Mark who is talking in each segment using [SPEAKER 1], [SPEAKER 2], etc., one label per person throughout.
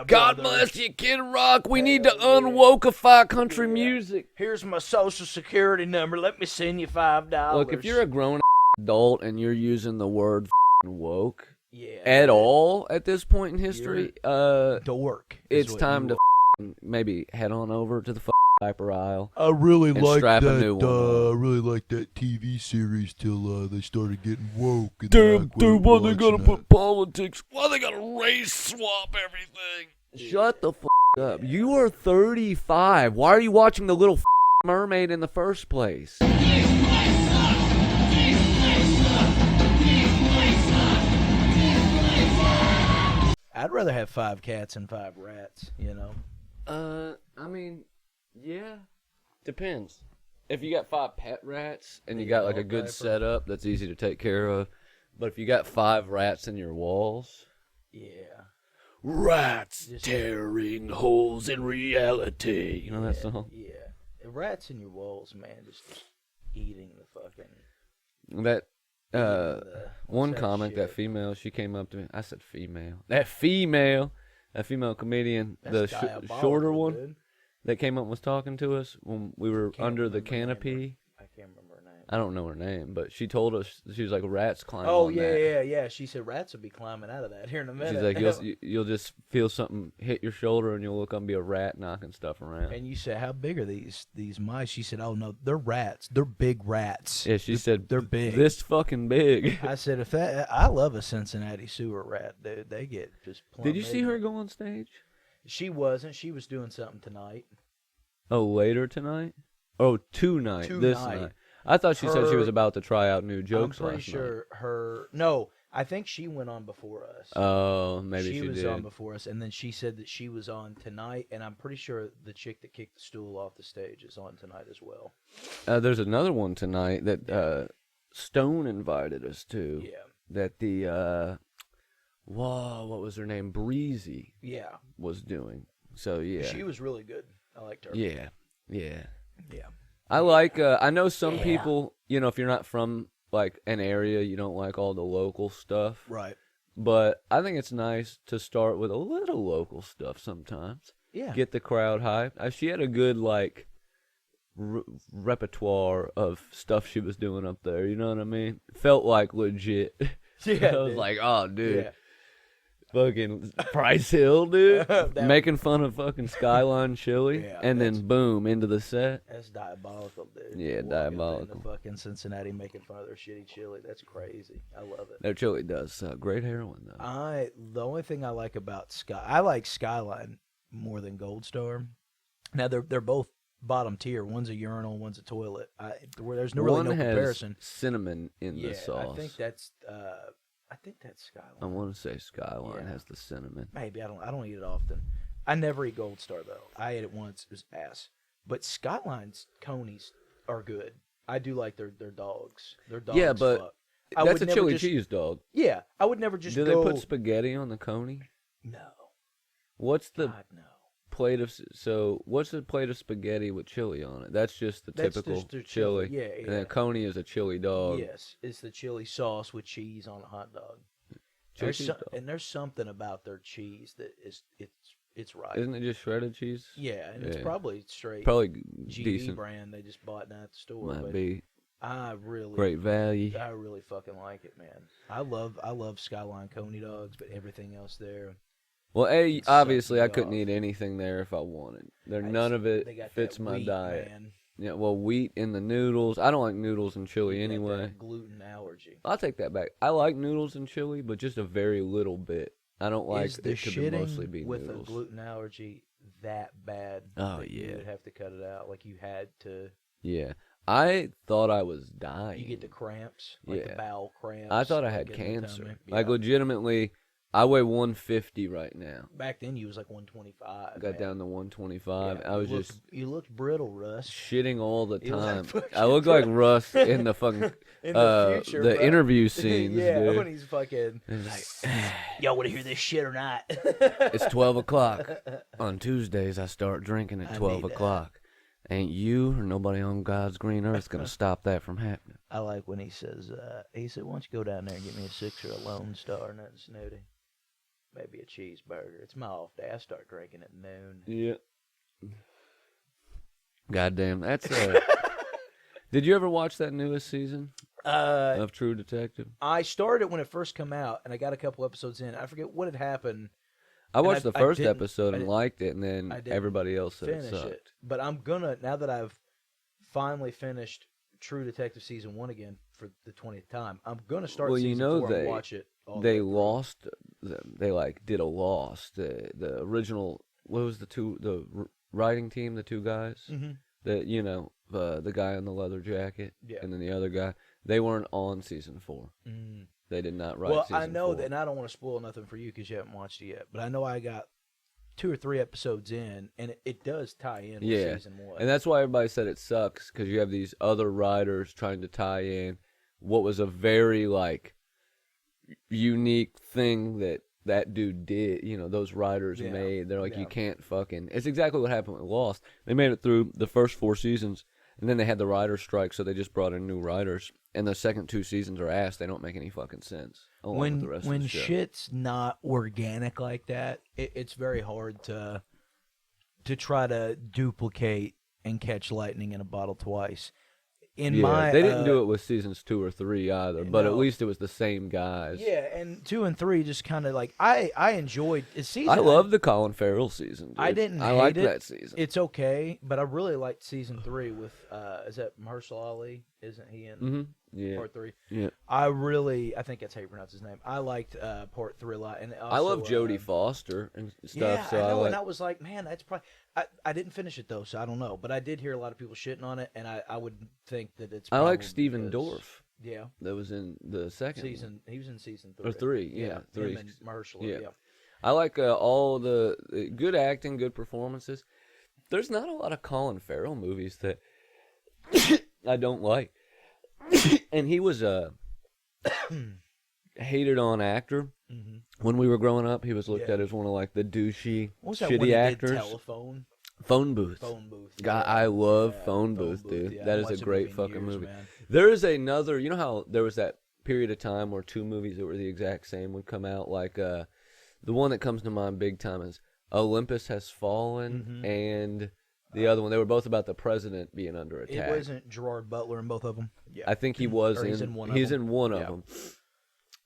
[SPEAKER 1] God bless you, Kid Rock. We need to unwokeify country music.
[SPEAKER 2] Here's my social security number. Let me send you $5.
[SPEAKER 1] Look, if you're a grown adult and you're using the word woke
[SPEAKER 2] yeah,
[SPEAKER 1] at all at this point in history,
[SPEAKER 2] dork.
[SPEAKER 1] It's time to maybe head on over to the diaper aisle.
[SPEAKER 3] I really
[SPEAKER 1] and
[SPEAKER 3] like
[SPEAKER 1] strap
[SPEAKER 3] that.
[SPEAKER 1] a new one on.
[SPEAKER 3] I really like that TV series till they started getting woke. And
[SPEAKER 1] Dude, why they gotta put politics? Why they gotta race swap everything? Shut the up. You are 35. Why are you watching The Little Mermaid in the first place?
[SPEAKER 2] I'd rather have 5 cats and 5 rats, you know?
[SPEAKER 1] I mean, yeah. Depends. If you got 5 pet rats and you got like a good setup that's easy to take care of, but if you got 5 rats in your walls,
[SPEAKER 2] yeah.
[SPEAKER 1] Rats tearing holes in reality. You know that song?
[SPEAKER 2] Yeah. Rats in your walls, man, just eating the fucking...
[SPEAKER 1] That, one comic, that female, she came up to me. I said female. That female comedian,
[SPEAKER 2] That's
[SPEAKER 1] the shorter one
[SPEAKER 2] dude.
[SPEAKER 1] that came up and was talking to us when we were under the
[SPEAKER 2] I
[SPEAKER 1] canopy.
[SPEAKER 2] can't remember her name.
[SPEAKER 1] I don't know her name, but she told us, she was like, rats climb
[SPEAKER 2] Oh,
[SPEAKER 1] on
[SPEAKER 2] yeah,
[SPEAKER 1] that.
[SPEAKER 2] yeah. She said rats will be climbing out of that here in a minute.
[SPEAKER 1] She's like, you'll just feel something hit your shoulder and you'll look up and be a rat knocking stuff around.
[SPEAKER 2] And you said, how big are these mice? She said, oh, no, they're rats. They're big rats.
[SPEAKER 1] Yeah, she said,
[SPEAKER 2] they're big.
[SPEAKER 1] This fucking big.
[SPEAKER 2] I said, I love a Cincinnati sewer rat, dude. They get just plumb.
[SPEAKER 1] Did you see her go on stage?
[SPEAKER 2] She wasn't. She was doing something tonight.
[SPEAKER 1] Oh, later tonight? Oh, tonight. This night. I thought she said she was about to try out new jokes
[SPEAKER 2] I'm pretty
[SPEAKER 1] last
[SPEAKER 2] sure
[SPEAKER 1] night.
[SPEAKER 2] No, I think she went on before us.
[SPEAKER 1] Oh, maybe she
[SPEAKER 2] was
[SPEAKER 1] did.
[SPEAKER 2] on before us, and then she said that she was on tonight, and I'm pretty sure the chick that kicked the stool off the stage is on tonight as well.
[SPEAKER 1] There's another one tonight that Stone invited us to.
[SPEAKER 2] Yeah.
[SPEAKER 1] That the, what was her name? Breezy.
[SPEAKER 2] Yeah.
[SPEAKER 1] Was doing. So, yeah.
[SPEAKER 2] She was really good. I liked her.
[SPEAKER 1] Yeah. Yeah.
[SPEAKER 2] Yeah.
[SPEAKER 1] I like, I know some people, you know, if you're not from, like, an area, you don't like all the local stuff.
[SPEAKER 2] Right.
[SPEAKER 1] But I think it's nice to start with a little local stuff sometimes.
[SPEAKER 2] Yeah.
[SPEAKER 1] Get the crowd hyped. She had a good, like, repertoire of stuff she was doing up there, you know what I mean? Felt like legit.
[SPEAKER 2] Yeah.
[SPEAKER 1] I was like, oh, dude.
[SPEAKER 2] Yeah.
[SPEAKER 1] Fucking Price Hill, dude. Making fun of fucking Skyline Chili.
[SPEAKER 2] Yeah,
[SPEAKER 1] and then, boom, into the set.
[SPEAKER 2] That's diabolical, dude.
[SPEAKER 1] Yeah,
[SPEAKER 2] Walking
[SPEAKER 1] diabolical.
[SPEAKER 2] into fucking Cincinnati making fun of their shitty chili. That's crazy. I love it.
[SPEAKER 1] Their chili does suck. Great heroin, though.
[SPEAKER 2] The only thing I like about I like Skyline more than Gold Star. Now they're both bottom tier. One's a urinal, one's a toilet. There's really no comparison.
[SPEAKER 1] Cinnamon in the sauce.
[SPEAKER 2] I think that's Skyline.
[SPEAKER 1] I want to say Skyline has the cinnamon.
[SPEAKER 2] Maybe I don't eat it often. I never eat Gold Star though. I ate it once. It was ass. But Skyline's conies are good. I do like their dogs. Their dogs.
[SPEAKER 1] Yeah, but
[SPEAKER 2] fuck.
[SPEAKER 1] that's a chili cheese dog.
[SPEAKER 2] Yeah, I would never just.
[SPEAKER 1] Do they put spaghetti on the coney?
[SPEAKER 2] No.
[SPEAKER 1] What's the
[SPEAKER 2] God, no.
[SPEAKER 1] plate of what's the plate of spaghetti with chili on it? That's just the typical
[SPEAKER 2] just their
[SPEAKER 1] chili.
[SPEAKER 2] Yeah.
[SPEAKER 1] And then coney is a chili dog.
[SPEAKER 2] Yes, it's the chili sauce with cheese on a hot dog. And there's something about their cheese that it's right.
[SPEAKER 1] Isn't it just shredded cheese?
[SPEAKER 2] Yeah, and it's probably straight.
[SPEAKER 1] Probably
[SPEAKER 2] GD
[SPEAKER 1] decent
[SPEAKER 2] brand they just bought down at the store.
[SPEAKER 1] Might be.
[SPEAKER 2] I really
[SPEAKER 1] great value.
[SPEAKER 2] I really fucking like it, man. I love Skyline Coney dogs, but everything else there.
[SPEAKER 1] Well, obviously I couldn't eat anything there if I wanted. None of it fits my diet.
[SPEAKER 2] Man.
[SPEAKER 1] Yeah, well, wheat in the noodles. I don't like noodles and chili anyway.
[SPEAKER 2] Gluten allergy.
[SPEAKER 1] I'll take that back. I like noodles and chili, but just a very little bit. I don't like it to mostly be
[SPEAKER 2] with
[SPEAKER 1] noodles.
[SPEAKER 2] A gluten allergy that bad.
[SPEAKER 1] Oh yeah.
[SPEAKER 2] You would have to cut it out. Like you had to.
[SPEAKER 1] Yeah. I thought I was dying.
[SPEAKER 2] You get the cramps, like the bowel cramps.
[SPEAKER 1] I thought I had cancer. Like legitimately, I weigh 150 right now.
[SPEAKER 2] Back then, you was like 125.
[SPEAKER 1] Got down to 125.
[SPEAKER 2] Yeah,
[SPEAKER 1] I was
[SPEAKER 2] you looked brittle, Russ.
[SPEAKER 1] Shitting all the time.
[SPEAKER 2] Like
[SPEAKER 1] I look like Russ in the fucking
[SPEAKER 2] in the future,
[SPEAKER 1] the interview scenes.
[SPEAKER 2] Yeah,
[SPEAKER 1] dude.
[SPEAKER 2] when he's fucking like, y'all want to hear this shit or not?
[SPEAKER 1] It's 12 o'clock. On Tuesdays, I start drinking at 12 o'clock. Ain't you or nobody on God's green earth gonna stop that from happening.
[SPEAKER 2] I like when he says, why don't you go down there and get me a 6 or a Lone Star, nothing snooty. maybe a cheeseburger. It's my off day. I start drinking at noon.
[SPEAKER 1] Yeah. Goddamn, that's Did you ever watch that newest season of True Detective?
[SPEAKER 2] I started when it first came out, and I got a couple episodes in. I forget what had happened.
[SPEAKER 1] I watched the first episode and liked it, and then everybody else said it sucked.
[SPEAKER 2] But I'm gonna, now that I've finally finished True Detective season 1 again for the 20th time, I'm gonna start season 4 and watch it.
[SPEAKER 1] They lost. They did a loss. The original. What was the writing team? The two guys.
[SPEAKER 2] Mm-hmm.
[SPEAKER 1] The guy in the leather jacket, and then the other guy. They weren't on season 4.
[SPEAKER 2] Mm.
[SPEAKER 1] They did not write.
[SPEAKER 2] Well,
[SPEAKER 1] season
[SPEAKER 2] I know
[SPEAKER 1] 4.
[SPEAKER 2] that, and I don't want to spoil nothing for you because you haven't watched it yet. But I know I got 2 or 3 episodes in, and it does tie in with season 1.
[SPEAKER 1] And that's why everybody said it sucks, because you have these other writers trying to tie in what was a very unique thing that dude did. Those writers made. They're like, you can't fucking. It's exactly what happened with Lost. They made it through the first 4 seasons, and then they had the writer's strike, so they just brought in new writers. And the second 2 seasons are ass. They don't make any fucking sense. With the rest of the show.
[SPEAKER 2] Shit's not organic like that, it's very hard to try to duplicate and catch lightning in a bottle twice. They
[SPEAKER 1] didn't do it with seasons 2 or 3 either, but at least it was the same guys.
[SPEAKER 2] Yeah, and 2 and 3 just kind of I enjoyed it.
[SPEAKER 1] I love the Colin Farrell season. Dude.
[SPEAKER 2] I didn't.
[SPEAKER 1] I liked that season.
[SPEAKER 2] It's okay, but I really liked season 3 with is that Mahershala Ali? Isn't he in part 3?
[SPEAKER 1] Yeah.
[SPEAKER 2] I think that's how you pronounce his name. I liked part 3 a lot, and also,
[SPEAKER 1] I love Jodie Foster and stuff.
[SPEAKER 2] Yeah, I know, and I was like, man, that's probably. I didn't finish it though, so I don't know. But I did hear a lot of people shitting on it, and I would think that it's.
[SPEAKER 1] I like Stephen Dorff.
[SPEAKER 2] Yeah,
[SPEAKER 1] that was in the second
[SPEAKER 2] season. He was in season 3
[SPEAKER 1] or 3. Yeah, 3.
[SPEAKER 2] Him and Mahershala. Yeah.
[SPEAKER 1] I like all the good acting, good performances. There's not a lot of Colin Farrell movies that I don't like, and he was a hated on actor. Mm-hmm. When we were growing up, he was looked at as one of the douchey, shitty actors. Phone Booth. God, I love Phone Booth, dude. That is a great fucking movie. Man. There is another. You know how there was that period of time where 2 movies that were the exact same would come out? The one that comes to mind big time is Olympus Has Fallen, and the other one. They were both about the president being under attack.
[SPEAKER 2] It wasn't Gerard Butler in both of them. Yeah,
[SPEAKER 1] I think he was.
[SPEAKER 2] He's in one.
[SPEAKER 1] He's in one of them.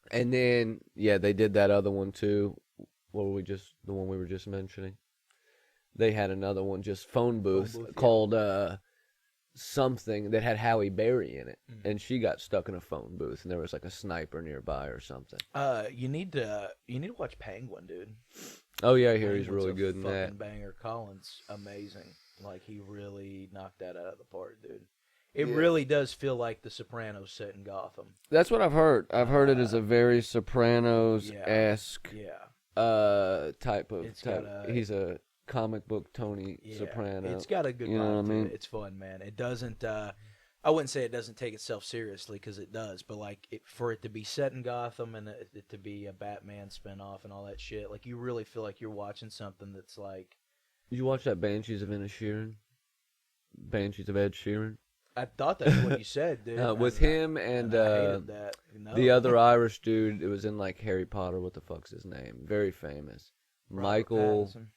[SPEAKER 1] And then, they did that other one too. The one we were just mentioning. They had another one, just Phone Booth called something that had Halle Berry in it, and she got stuck in a phone booth, and there was a sniper nearby or something.
[SPEAKER 2] You need to watch Penguin, dude.
[SPEAKER 1] Oh yeah, I hear he's really good in that.
[SPEAKER 2] Banger. Colin's amazing. He really knocked that out of the park, dude. It really does feel like The Sopranos set in Gotham. That's
[SPEAKER 1] what I've heard. I've heard it is a very Sopranos-esque type of. He's a comic book Tony Soprano.
[SPEAKER 2] It's got a good vibe to it. It's fun, man. It doesn't. I wouldn't say it doesn't take itself seriously, because it does. But for it to be set in Gotham and it to be a Batman spinoff and all that shit, you really feel like you're watching something that's like.
[SPEAKER 1] Did you watch that Banshees of Inisherin? Banshees of Ed Sheeran?
[SPEAKER 2] I thought that's what you said, dude.
[SPEAKER 1] With him and the other Irish dude, it was in Harry Potter. What the fuck's his name? Very famous. Michael.
[SPEAKER 2] Pattinson.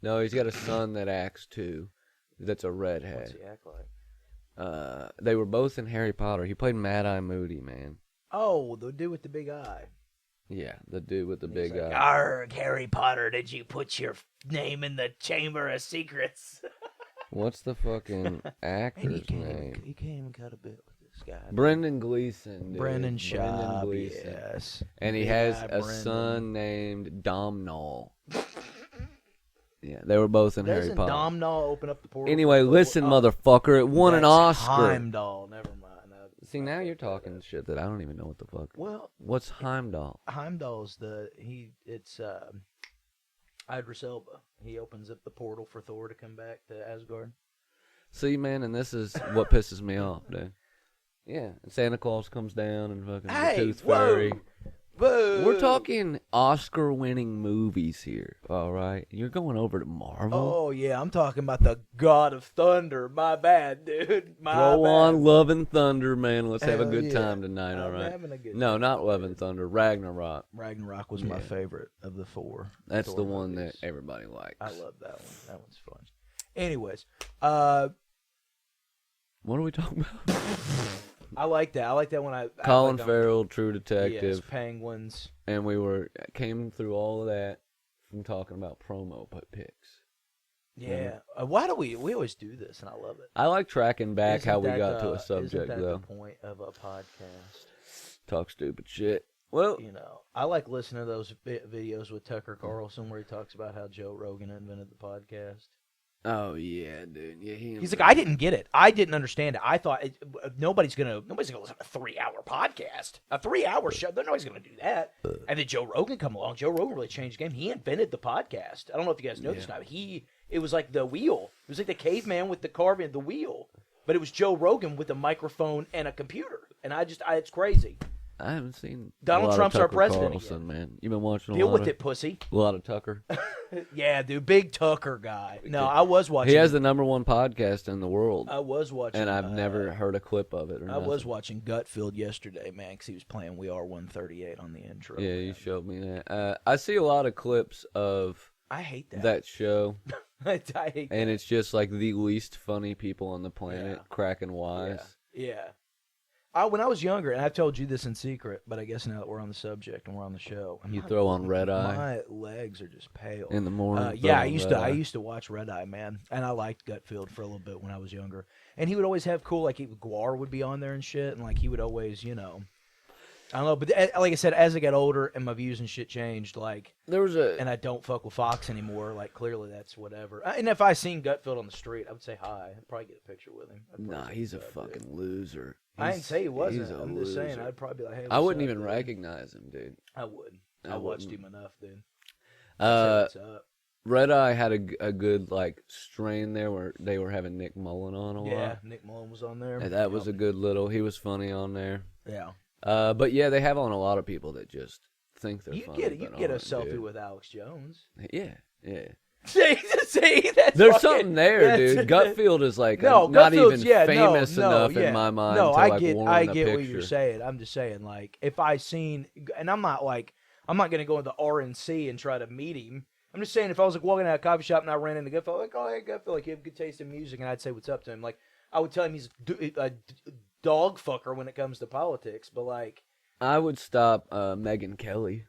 [SPEAKER 1] No, he's got a son that acts too. That's a redhead.
[SPEAKER 2] What's he act like?
[SPEAKER 1] They were both in Harry Potter. He played Mad Eye Moody, man.
[SPEAKER 2] Oh, the dude with the big eye.
[SPEAKER 1] Yeah, the dude with the big eye.
[SPEAKER 2] Arrgh, Harry Potter, did you put your name in the Chamber of Secrets?
[SPEAKER 1] What's the fucking actor's name?
[SPEAKER 2] He came and got a bit with this guy.
[SPEAKER 1] Brendan Gleeson. Dude.
[SPEAKER 2] Brendan Schaub, yes.
[SPEAKER 1] And he has a son named Domhnall. Yeah, they were both in Harry Potter.
[SPEAKER 2] Doesn't Domhnall open up the portal?
[SPEAKER 1] Anyway, listen, motherfucker. It won an Oscar.
[SPEAKER 2] Heimdall. Never mind.
[SPEAKER 1] See, now you're talking shit that I don't even know what the fuck.
[SPEAKER 2] Well,
[SPEAKER 1] what's Heimdall?
[SPEAKER 2] Heimdall's it's Idris Elba. He opens up the portal for Thor to come back to Asgard.
[SPEAKER 1] See, man, and this is what pisses me off, dude. Yeah, and Santa Claus comes down and fucking the Tooth Fairy We're talking Oscar-winning movies here, all right? You're going over to Marvel?
[SPEAKER 2] Oh, yeah, I'm talking about the God of Thunder. My bad, dude.
[SPEAKER 1] Throw on Love and Thunder, man. Let's have a
[SPEAKER 2] Hell
[SPEAKER 1] good
[SPEAKER 2] yeah.
[SPEAKER 1] time tonight, all
[SPEAKER 2] I'm
[SPEAKER 1] right?
[SPEAKER 2] having a good
[SPEAKER 1] No,
[SPEAKER 2] time.
[SPEAKER 1] not Love and Thunder. Ragnarok.
[SPEAKER 2] Ragnarok was my favorite of the 4.
[SPEAKER 1] That's
[SPEAKER 2] Thor
[SPEAKER 1] the one
[SPEAKER 2] movies.
[SPEAKER 1] that everybody likes.
[SPEAKER 2] I love that one. That one's fun. Anyways,
[SPEAKER 1] What are we talking about?
[SPEAKER 2] I like that. I like that when I
[SPEAKER 1] Colin
[SPEAKER 2] like
[SPEAKER 1] Farrell, True Detective.
[SPEAKER 2] Yes, Penguins.
[SPEAKER 1] And we came through all of that from talking about promo picks.
[SPEAKER 2] Yeah. Why do we always do this, and I love it.
[SPEAKER 1] I like tracking back
[SPEAKER 2] Isn't
[SPEAKER 1] how we
[SPEAKER 2] that
[SPEAKER 1] got to
[SPEAKER 2] the-
[SPEAKER 1] a subject,
[SPEAKER 2] isn't that
[SPEAKER 1] though.
[SPEAKER 2] the point of a podcast?
[SPEAKER 1] Talk stupid shit. Well,
[SPEAKER 2] You know, I like listening to those videos with Tucker Carlson where he talks about how Joe Rogan invented the podcast.
[SPEAKER 1] oh yeah, dude. Yeah,
[SPEAKER 2] He's like, I didn't get it. I didn't understand it. I thought nobody's gonna listen to a 3-hour podcast, a 3-hour show. Nobody's gonna do that. And then Joe Rogan come along. Joe Rogan really changed the game. He invented the podcast. I don't know if you guys know this now. It was like the wheel. It was like the caveman with the carving, the wheel. But it was Joe Rogan with a microphone and a computer. And it's crazy.
[SPEAKER 1] I haven't seen
[SPEAKER 2] Donald
[SPEAKER 1] a lot
[SPEAKER 2] Trump's
[SPEAKER 1] of
[SPEAKER 2] our
[SPEAKER 1] Tucker
[SPEAKER 2] president
[SPEAKER 1] Carlson,
[SPEAKER 2] again.
[SPEAKER 1] man. You've been watching
[SPEAKER 2] Deal
[SPEAKER 1] a
[SPEAKER 2] with
[SPEAKER 1] lot
[SPEAKER 2] it, pussy.
[SPEAKER 1] a lot of Tucker.
[SPEAKER 2] Yeah, dude, big Tucker guy. No, I was watching.
[SPEAKER 1] He has the #1 podcast in the world,
[SPEAKER 2] I was watching,
[SPEAKER 1] and I've never heard a clip of it. Or
[SPEAKER 2] I was
[SPEAKER 1] nothing.
[SPEAKER 2] watching Gutfield yesterday, man, because he was playing "We Are 138" on the intro.
[SPEAKER 1] Yeah,
[SPEAKER 2] man.
[SPEAKER 1] you showed me that. I see a lot of clips of
[SPEAKER 2] I hate that.
[SPEAKER 1] that show,
[SPEAKER 2] I hate
[SPEAKER 1] and
[SPEAKER 2] that.
[SPEAKER 1] it's just like the least funny people on the planet,
[SPEAKER 2] Yeah.
[SPEAKER 1] cracking wise.
[SPEAKER 2] Yeah. When I was younger, and I've told you this in secret, but I guess now that we're on the subject and we're on the show,
[SPEAKER 1] You throw on Red Eye
[SPEAKER 2] My legs are just pale.
[SPEAKER 1] in the morning.
[SPEAKER 2] Yeah,
[SPEAKER 1] throw
[SPEAKER 2] I
[SPEAKER 1] on
[SPEAKER 2] used
[SPEAKER 1] Red
[SPEAKER 2] to. I
[SPEAKER 1] Eye.
[SPEAKER 2] used to watch Red Eye, man, and I liked Gutfield for a little bit when I was younger. And he would always have cool, like Guar would be on there and shit, and like he would always, I don't know. But like I said, as I got older and my views and shit changed, like,
[SPEAKER 1] There was a
[SPEAKER 2] and I don't fuck with Fox anymore. Like clearly that's whatever. And if I seen Gutfield on the street, I would say hi. I'd probably get a picture with him. I'd probably
[SPEAKER 1] nah.
[SPEAKER 2] get
[SPEAKER 1] He's a
[SPEAKER 2] dude.
[SPEAKER 1] fucking loser.
[SPEAKER 2] I didn't say he
[SPEAKER 1] He's
[SPEAKER 2] wasn't.
[SPEAKER 1] a
[SPEAKER 2] I'm just saying
[SPEAKER 1] loser.
[SPEAKER 2] I'd probably be like, hey,
[SPEAKER 1] I
[SPEAKER 2] what's
[SPEAKER 1] wouldn't
[SPEAKER 2] up,
[SPEAKER 1] even
[SPEAKER 2] dude?
[SPEAKER 1] recognize him, dude.
[SPEAKER 2] I would.
[SPEAKER 1] I
[SPEAKER 2] I watched
[SPEAKER 1] wouldn't.
[SPEAKER 2] him enough, dude. I'd say,
[SPEAKER 1] Uh,
[SPEAKER 2] what's up?
[SPEAKER 1] Red Eye had a good like strain there where they were having Nick Mullen on a
[SPEAKER 2] Yeah,
[SPEAKER 1] lot.
[SPEAKER 2] Nick Mullen was on there.
[SPEAKER 1] And that was
[SPEAKER 2] Yep.
[SPEAKER 1] a good little. He was funny on there.
[SPEAKER 2] Yeah.
[SPEAKER 1] But yeah, they have on a lot of people that just think they're
[SPEAKER 2] You
[SPEAKER 1] funny.
[SPEAKER 2] get it. You
[SPEAKER 1] but
[SPEAKER 2] get a
[SPEAKER 1] aren't,
[SPEAKER 2] selfie
[SPEAKER 1] dude.
[SPEAKER 2] with Alex Jones.
[SPEAKER 1] Yeah, yeah.
[SPEAKER 2] See, that's
[SPEAKER 1] There's
[SPEAKER 2] fucking-
[SPEAKER 1] something there,
[SPEAKER 2] that's-
[SPEAKER 1] dude. Gutfield is like
[SPEAKER 2] No,
[SPEAKER 1] not
[SPEAKER 2] Gutfield's-
[SPEAKER 1] even
[SPEAKER 2] yeah,
[SPEAKER 1] famous
[SPEAKER 2] no,
[SPEAKER 1] enough
[SPEAKER 2] yeah.
[SPEAKER 1] in my mind
[SPEAKER 2] No,
[SPEAKER 1] to
[SPEAKER 2] I
[SPEAKER 1] like
[SPEAKER 2] get,
[SPEAKER 1] warrant
[SPEAKER 2] I
[SPEAKER 1] a
[SPEAKER 2] get
[SPEAKER 1] picture.
[SPEAKER 2] what you're saying. I'm just saying, like, if I seen, and I'm not gonna go into RNC and try to meet him. I'm just saying, if I was like walking out of a coffee shop and I ran into Gutfield, like, oh hey Gutfield, like you have good taste in music, and I'd say what's up to him. Like, I would tell him he's a dog fucker when it comes to politics, but like,
[SPEAKER 1] I would stop Megan Kelly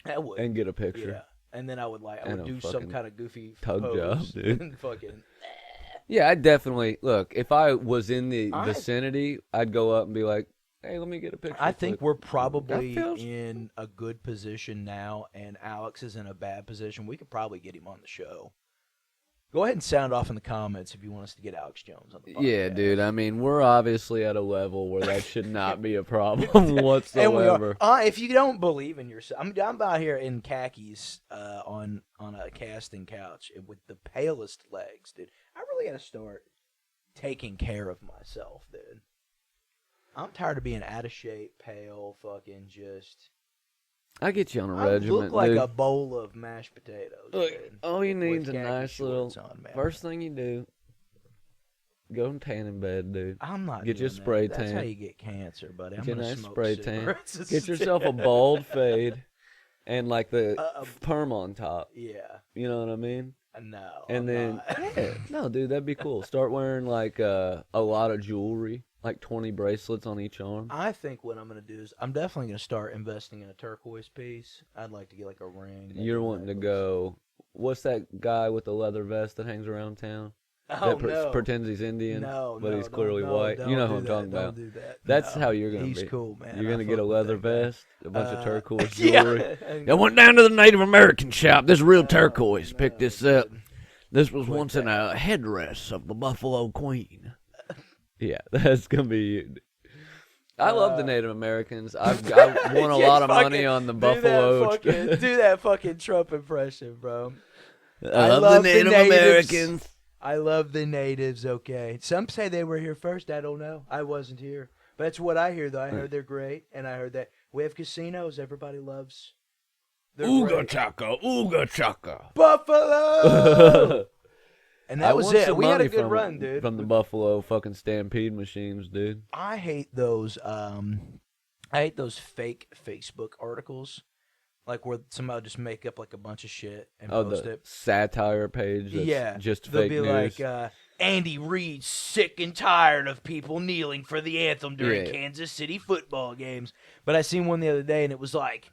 [SPEAKER 2] I would,
[SPEAKER 1] and get a picture.
[SPEAKER 2] yeah. And then I would
[SPEAKER 1] And a
[SPEAKER 2] do some
[SPEAKER 1] fucking
[SPEAKER 2] kind of goofy
[SPEAKER 1] tug
[SPEAKER 2] pose
[SPEAKER 1] job, dude.
[SPEAKER 2] and fucking.
[SPEAKER 1] Yeah, I'd definitely look if I was in the
[SPEAKER 2] I-
[SPEAKER 1] vicinity. I'd go up and be like, "Hey, let me get a picture."
[SPEAKER 2] I think
[SPEAKER 1] quick."
[SPEAKER 2] we're probably
[SPEAKER 1] Gutfield's-
[SPEAKER 2] in a good position now, and Alex is in a bad position. We could probably get him on the show. Go ahead and sound off in the comments if you want us to get Alex Jones on the podcast.
[SPEAKER 1] Yeah, dude. I mean, we're obviously at a level where that should not be a problem whatsoever.
[SPEAKER 2] And we are. If you don't believe in yourself, I'm out here in khakis on a casting couch with the palest legs, dude. I really got to start taking care of myself, dude. I'm tired of being out of shape, pale, fucking just.
[SPEAKER 1] I get you on a
[SPEAKER 2] I
[SPEAKER 1] regiment,
[SPEAKER 2] look like
[SPEAKER 1] dude.
[SPEAKER 2] a bowl of mashed potatoes.
[SPEAKER 1] Look,
[SPEAKER 2] dude,
[SPEAKER 1] all you need is
[SPEAKER 2] with
[SPEAKER 1] a
[SPEAKER 2] khaki
[SPEAKER 1] nice little.
[SPEAKER 2] shorts on, man.
[SPEAKER 1] First thing you do, go and tan in bed, dude.
[SPEAKER 2] I'm not
[SPEAKER 1] get you a
[SPEAKER 2] doing that.
[SPEAKER 1] spray
[SPEAKER 2] That's how
[SPEAKER 1] tan.
[SPEAKER 2] you get cancer, buddy. I'm
[SPEAKER 1] Get a
[SPEAKER 2] gonna
[SPEAKER 1] nice
[SPEAKER 2] smoke
[SPEAKER 1] spray tan.
[SPEAKER 2] cigarettes
[SPEAKER 1] Get yourself a
[SPEAKER 2] instead.
[SPEAKER 1] bald fade, and like the
[SPEAKER 2] Uh,
[SPEAKER 1] perm on top.
[SPEAKER 2] Yeah.
[SPEAKER 1] You know what I mean?
[SPEAKER 2] No.
[SPEAKER 1] And
[SPEAKER 2] I'm
[SPEAKER 1] then,
[SPEAKER 2] not.
[SPEAKER 1] yeah, no, dude, that'd be cool. Start wearing like a lot of jewelry, like 20 bracelets on each arm.
[SPEAKER 2] I think what I'm gonna do is I'm definitely gonna start investing in a turquoise piece. I'd like to get like a ring. maybe
[SPEAKER 1] You're
[SPEAKER 2] a
[SPEAKER 1] wanting to
[SPEAKER 2] necklace.
[SPEAKER 1] go. What's that guy with the leather vest that hangs around town?
[SPEAKER 2] Oh
[SPEAKER 1] that
[SPEAKER 2] no.
[SPEAKER 1] pretends he's Indian,
[SPEAKER 2] No,
[SPEAKER 1] but
[SPEAKER 2] no,
[SPEAKER 1] he's
[SPEAKER 2] no,
[SPEAKER 1] clearly
[SPEAKER 2] no,
[SPEAKER 1] white.
[SPEAKER 2] don't
[SPEAKER 1] You know
[SPEAKER 2] do
[SPEAKER 1] who I'm
[SPEAKER 2] that,
[SPEAKER 1] talking
[SPEAKER 2] don't
[SPEAKER 1] about.
[SPEAKER 2] do that.
[SPEAKER 1] That's
[SPEAKER 2] No.
[SPEAKER 1] how you're gonna
[SPEAKER 2] He's
[SPEAKER 1] be.
[SPEAKER 2] cool, man.
[SPEAKER 1] You're
[SPEAKER 2] I
[SPEAKER 1] gonna get a
[SPEAKER 2] fuck with
[SPEAKER 1] leather
[SPEAKER 2] that guy.
[SPEAKER 1] vest, a bunch of turquoise
[SPEAKER 2] Yeah.
[SPEAKER 1] jewelry. I went down to the Native American shop. This real turquoise.
[SPEAKER 2] No,
[SPEAKER 1] Picked this up.
[SPEAKER 2] dude.
[SPEAKER 1] This was
[SPEAKER 2] Quit
[SPEAKER 1] once in
[SPEAKER 2] that.
[SPEAKER 1] a headdress of the Buffalo Queen. Yeah, that's gonna be you. I love the Native Americans. I won a lot of money on the Buffalo.
[SPEAKER 2] Do that fucking Trump impression, bro.
[SPEAKER 1] I
[SPEAKER 2] love
[SPEAKER 1] love
[SPEAKER 2] the
[SPEAKER 1] the Native
[SPEAKER 2] natives.
[SPEAKER 1] Americans.
[SPEAKER 2] I love the natives, okay. Some say they were here first. I don't know. I wasn't here. But that's what I hear, though. I heard they're great, and I heard that We have casinos everybody loves. They're
[SPEAKER 1] Ooga
[SPEAKER 2] great.
[SPEAKER 1] chaka, ooga chaka.
[SPEAKER 2] Buffalo! And that was
[SPEAKER 1] want
[SPEAKER 2] it.
[SPEAKER 1] some
[SPEAKER 2] We had a
[SPEAKER 1] money
[SPEAKER 2] good run, dude.
[SPEAKER 1] From the Buffalo fucking stampede machines, dude.
[SPEAKER 2] I hate those fake Facebook articles. Like where somebody just make up like a bunch of shit and post
[SPEAKER 1] the
[SPEAKER 2] it.
[SPEAKER 1] satire page that's just fake
[SPEAKER 2] they'll be
[SPEAKER 1] news.
[SPEAKER 2] like, Andy Reid's sick and tired of people kneeling for the anthem during
[SPEAKER 1] Yeah.
[SPEAKER 2] Kansas City football games. But I seen one the other day, and it was like,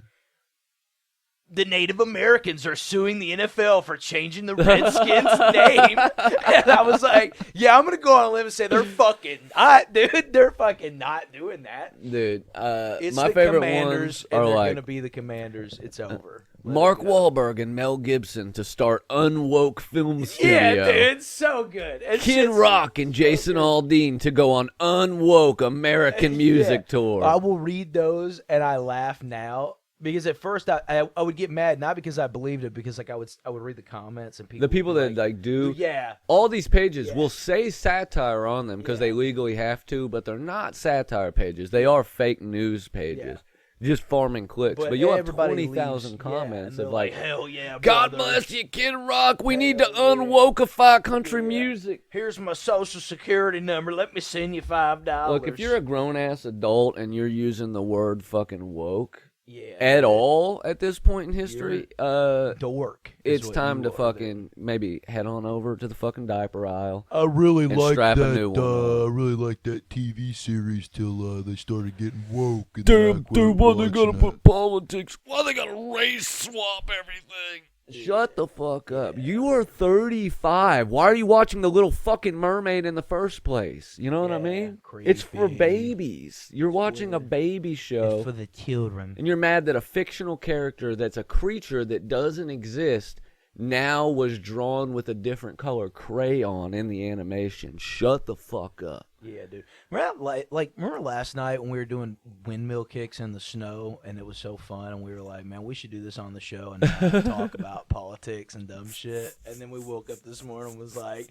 [SPEAKER 2] the Native Americans are suing the NFL for changing the Redskins' name. And I was like, yeah, I'm going to go on a limb and say they're fucking not, dude. They're fucking not doing that.
[SPEAKER 1] Dude,
[SPEAKER 2] It's
[SPEAKER 1] my
[SPEAKER 2] the
[SPEAKER 1] favorite
[SPEAKER 2] Commanders,
[SPEAKER 1] ones
[SPEAKER 2] and
[SPEAKER 1] are
[SPEAKER 2] they're
[SPEAKER 1] like
[SPEAKER 2] going to be the Commanders. It's over. Let
[SPEAKER 1] Mark
[SPEAKER 2] it go.
[SPEAKER 1] Wahlberg and Mel Gibson to start Unwoke Film Studio.
[SPEAKER 2] Yeah, dude, it's so good. It's
[SPEAKER 1] Kid
[SPEAKER 2] just
[SPEAKER 1] Rock and Jason Aldean to go on Unwoke American Music Tour.
[SPEAKER 2] I will read those, and I laugh now. Because at first I would get mad, not because I believed it, because like I would read the comments and people.
[SPEAKER 1] The people
[SPEAKER 2] would be
[SPEAKER 1] that like do
[SPEAKER 2] yeah,
[SPEAKER 1] all these pages will say satire on them because they legally have to, but they're not satire pages. They are fake news pages, just farming clicks. But you'll have
[SPEAKER 2] everybody
[SPEAKER 1] 20,000
[SPEAKER 2] leaves-
[SPEAKER 1] comments
[SPEAKER 2] and
[SPEAKER 1] of
[SPEAKER 2] they're
[SPEAKER 1] like,
[SPEAKER 2] hell yeah,
[SPEAKER 1] God
[SPEAKER 2] brother.
[SPEAKER 1] bless you, Kid Rock. We need to unwokeify country music.
[SPEAKER 2] Here's my social security number. Let me send you $5.
[SPEAKER 1] Look, if you're a grown ass adult and you're using the word fucking woke
[SPEAKER 2] yeah,
[SPEAKER 1] at all at this point in history,
[SPEAKER 2] dork, is
[SPEAKER 1] it's
[SPEAKER 2] what
[SPEAKER 1] time
[SPEAKER 2] you
[SPEAKER 1] to
[SPEAKER 2] are,
[SPEAKER 1] fucking maybe head on over to the fucking diaper aisle.
[SPEAKER 3] I really
[SPEAKER 1] And
[SPEAKER 3] like
[SPEAKER 1] strap a
[SPEAKER 3] that.
[SPEAKER 1] new one on.
[SPEAKER 3] I really like that TV series till they started getting woke. And
[SPEAKER 1] Dude,
[SPEAKER 3] then
[SPEAKER 1] why they gotta
[SPEAKER 3] watching
[SPEAKER 1] put politics? Why they gotta race swap everything? Shut the fuck up. You are 35. Why are you watching The Little Fucking Mermaid in the first place? You know what I mean? It's for
[SPEAKER 2] creepy.
[SPEAKER 1] babies. You're watching a baby show.
[SPEAKER 2] It's for the children.
[SPEAKER 1] And you're mad that a fictional character that's a creature that doesn't exist now was drawn with a different color crayon in the animation. Shut the fuck up.
[SPEAKER 2] Yeah, dude. Remember last night when we were doing windmill kicks in the snow, and it was so fun, and we were like, man, we should do this on the show and not talk about politics and dumb shit. And then we woke up this morning and was like,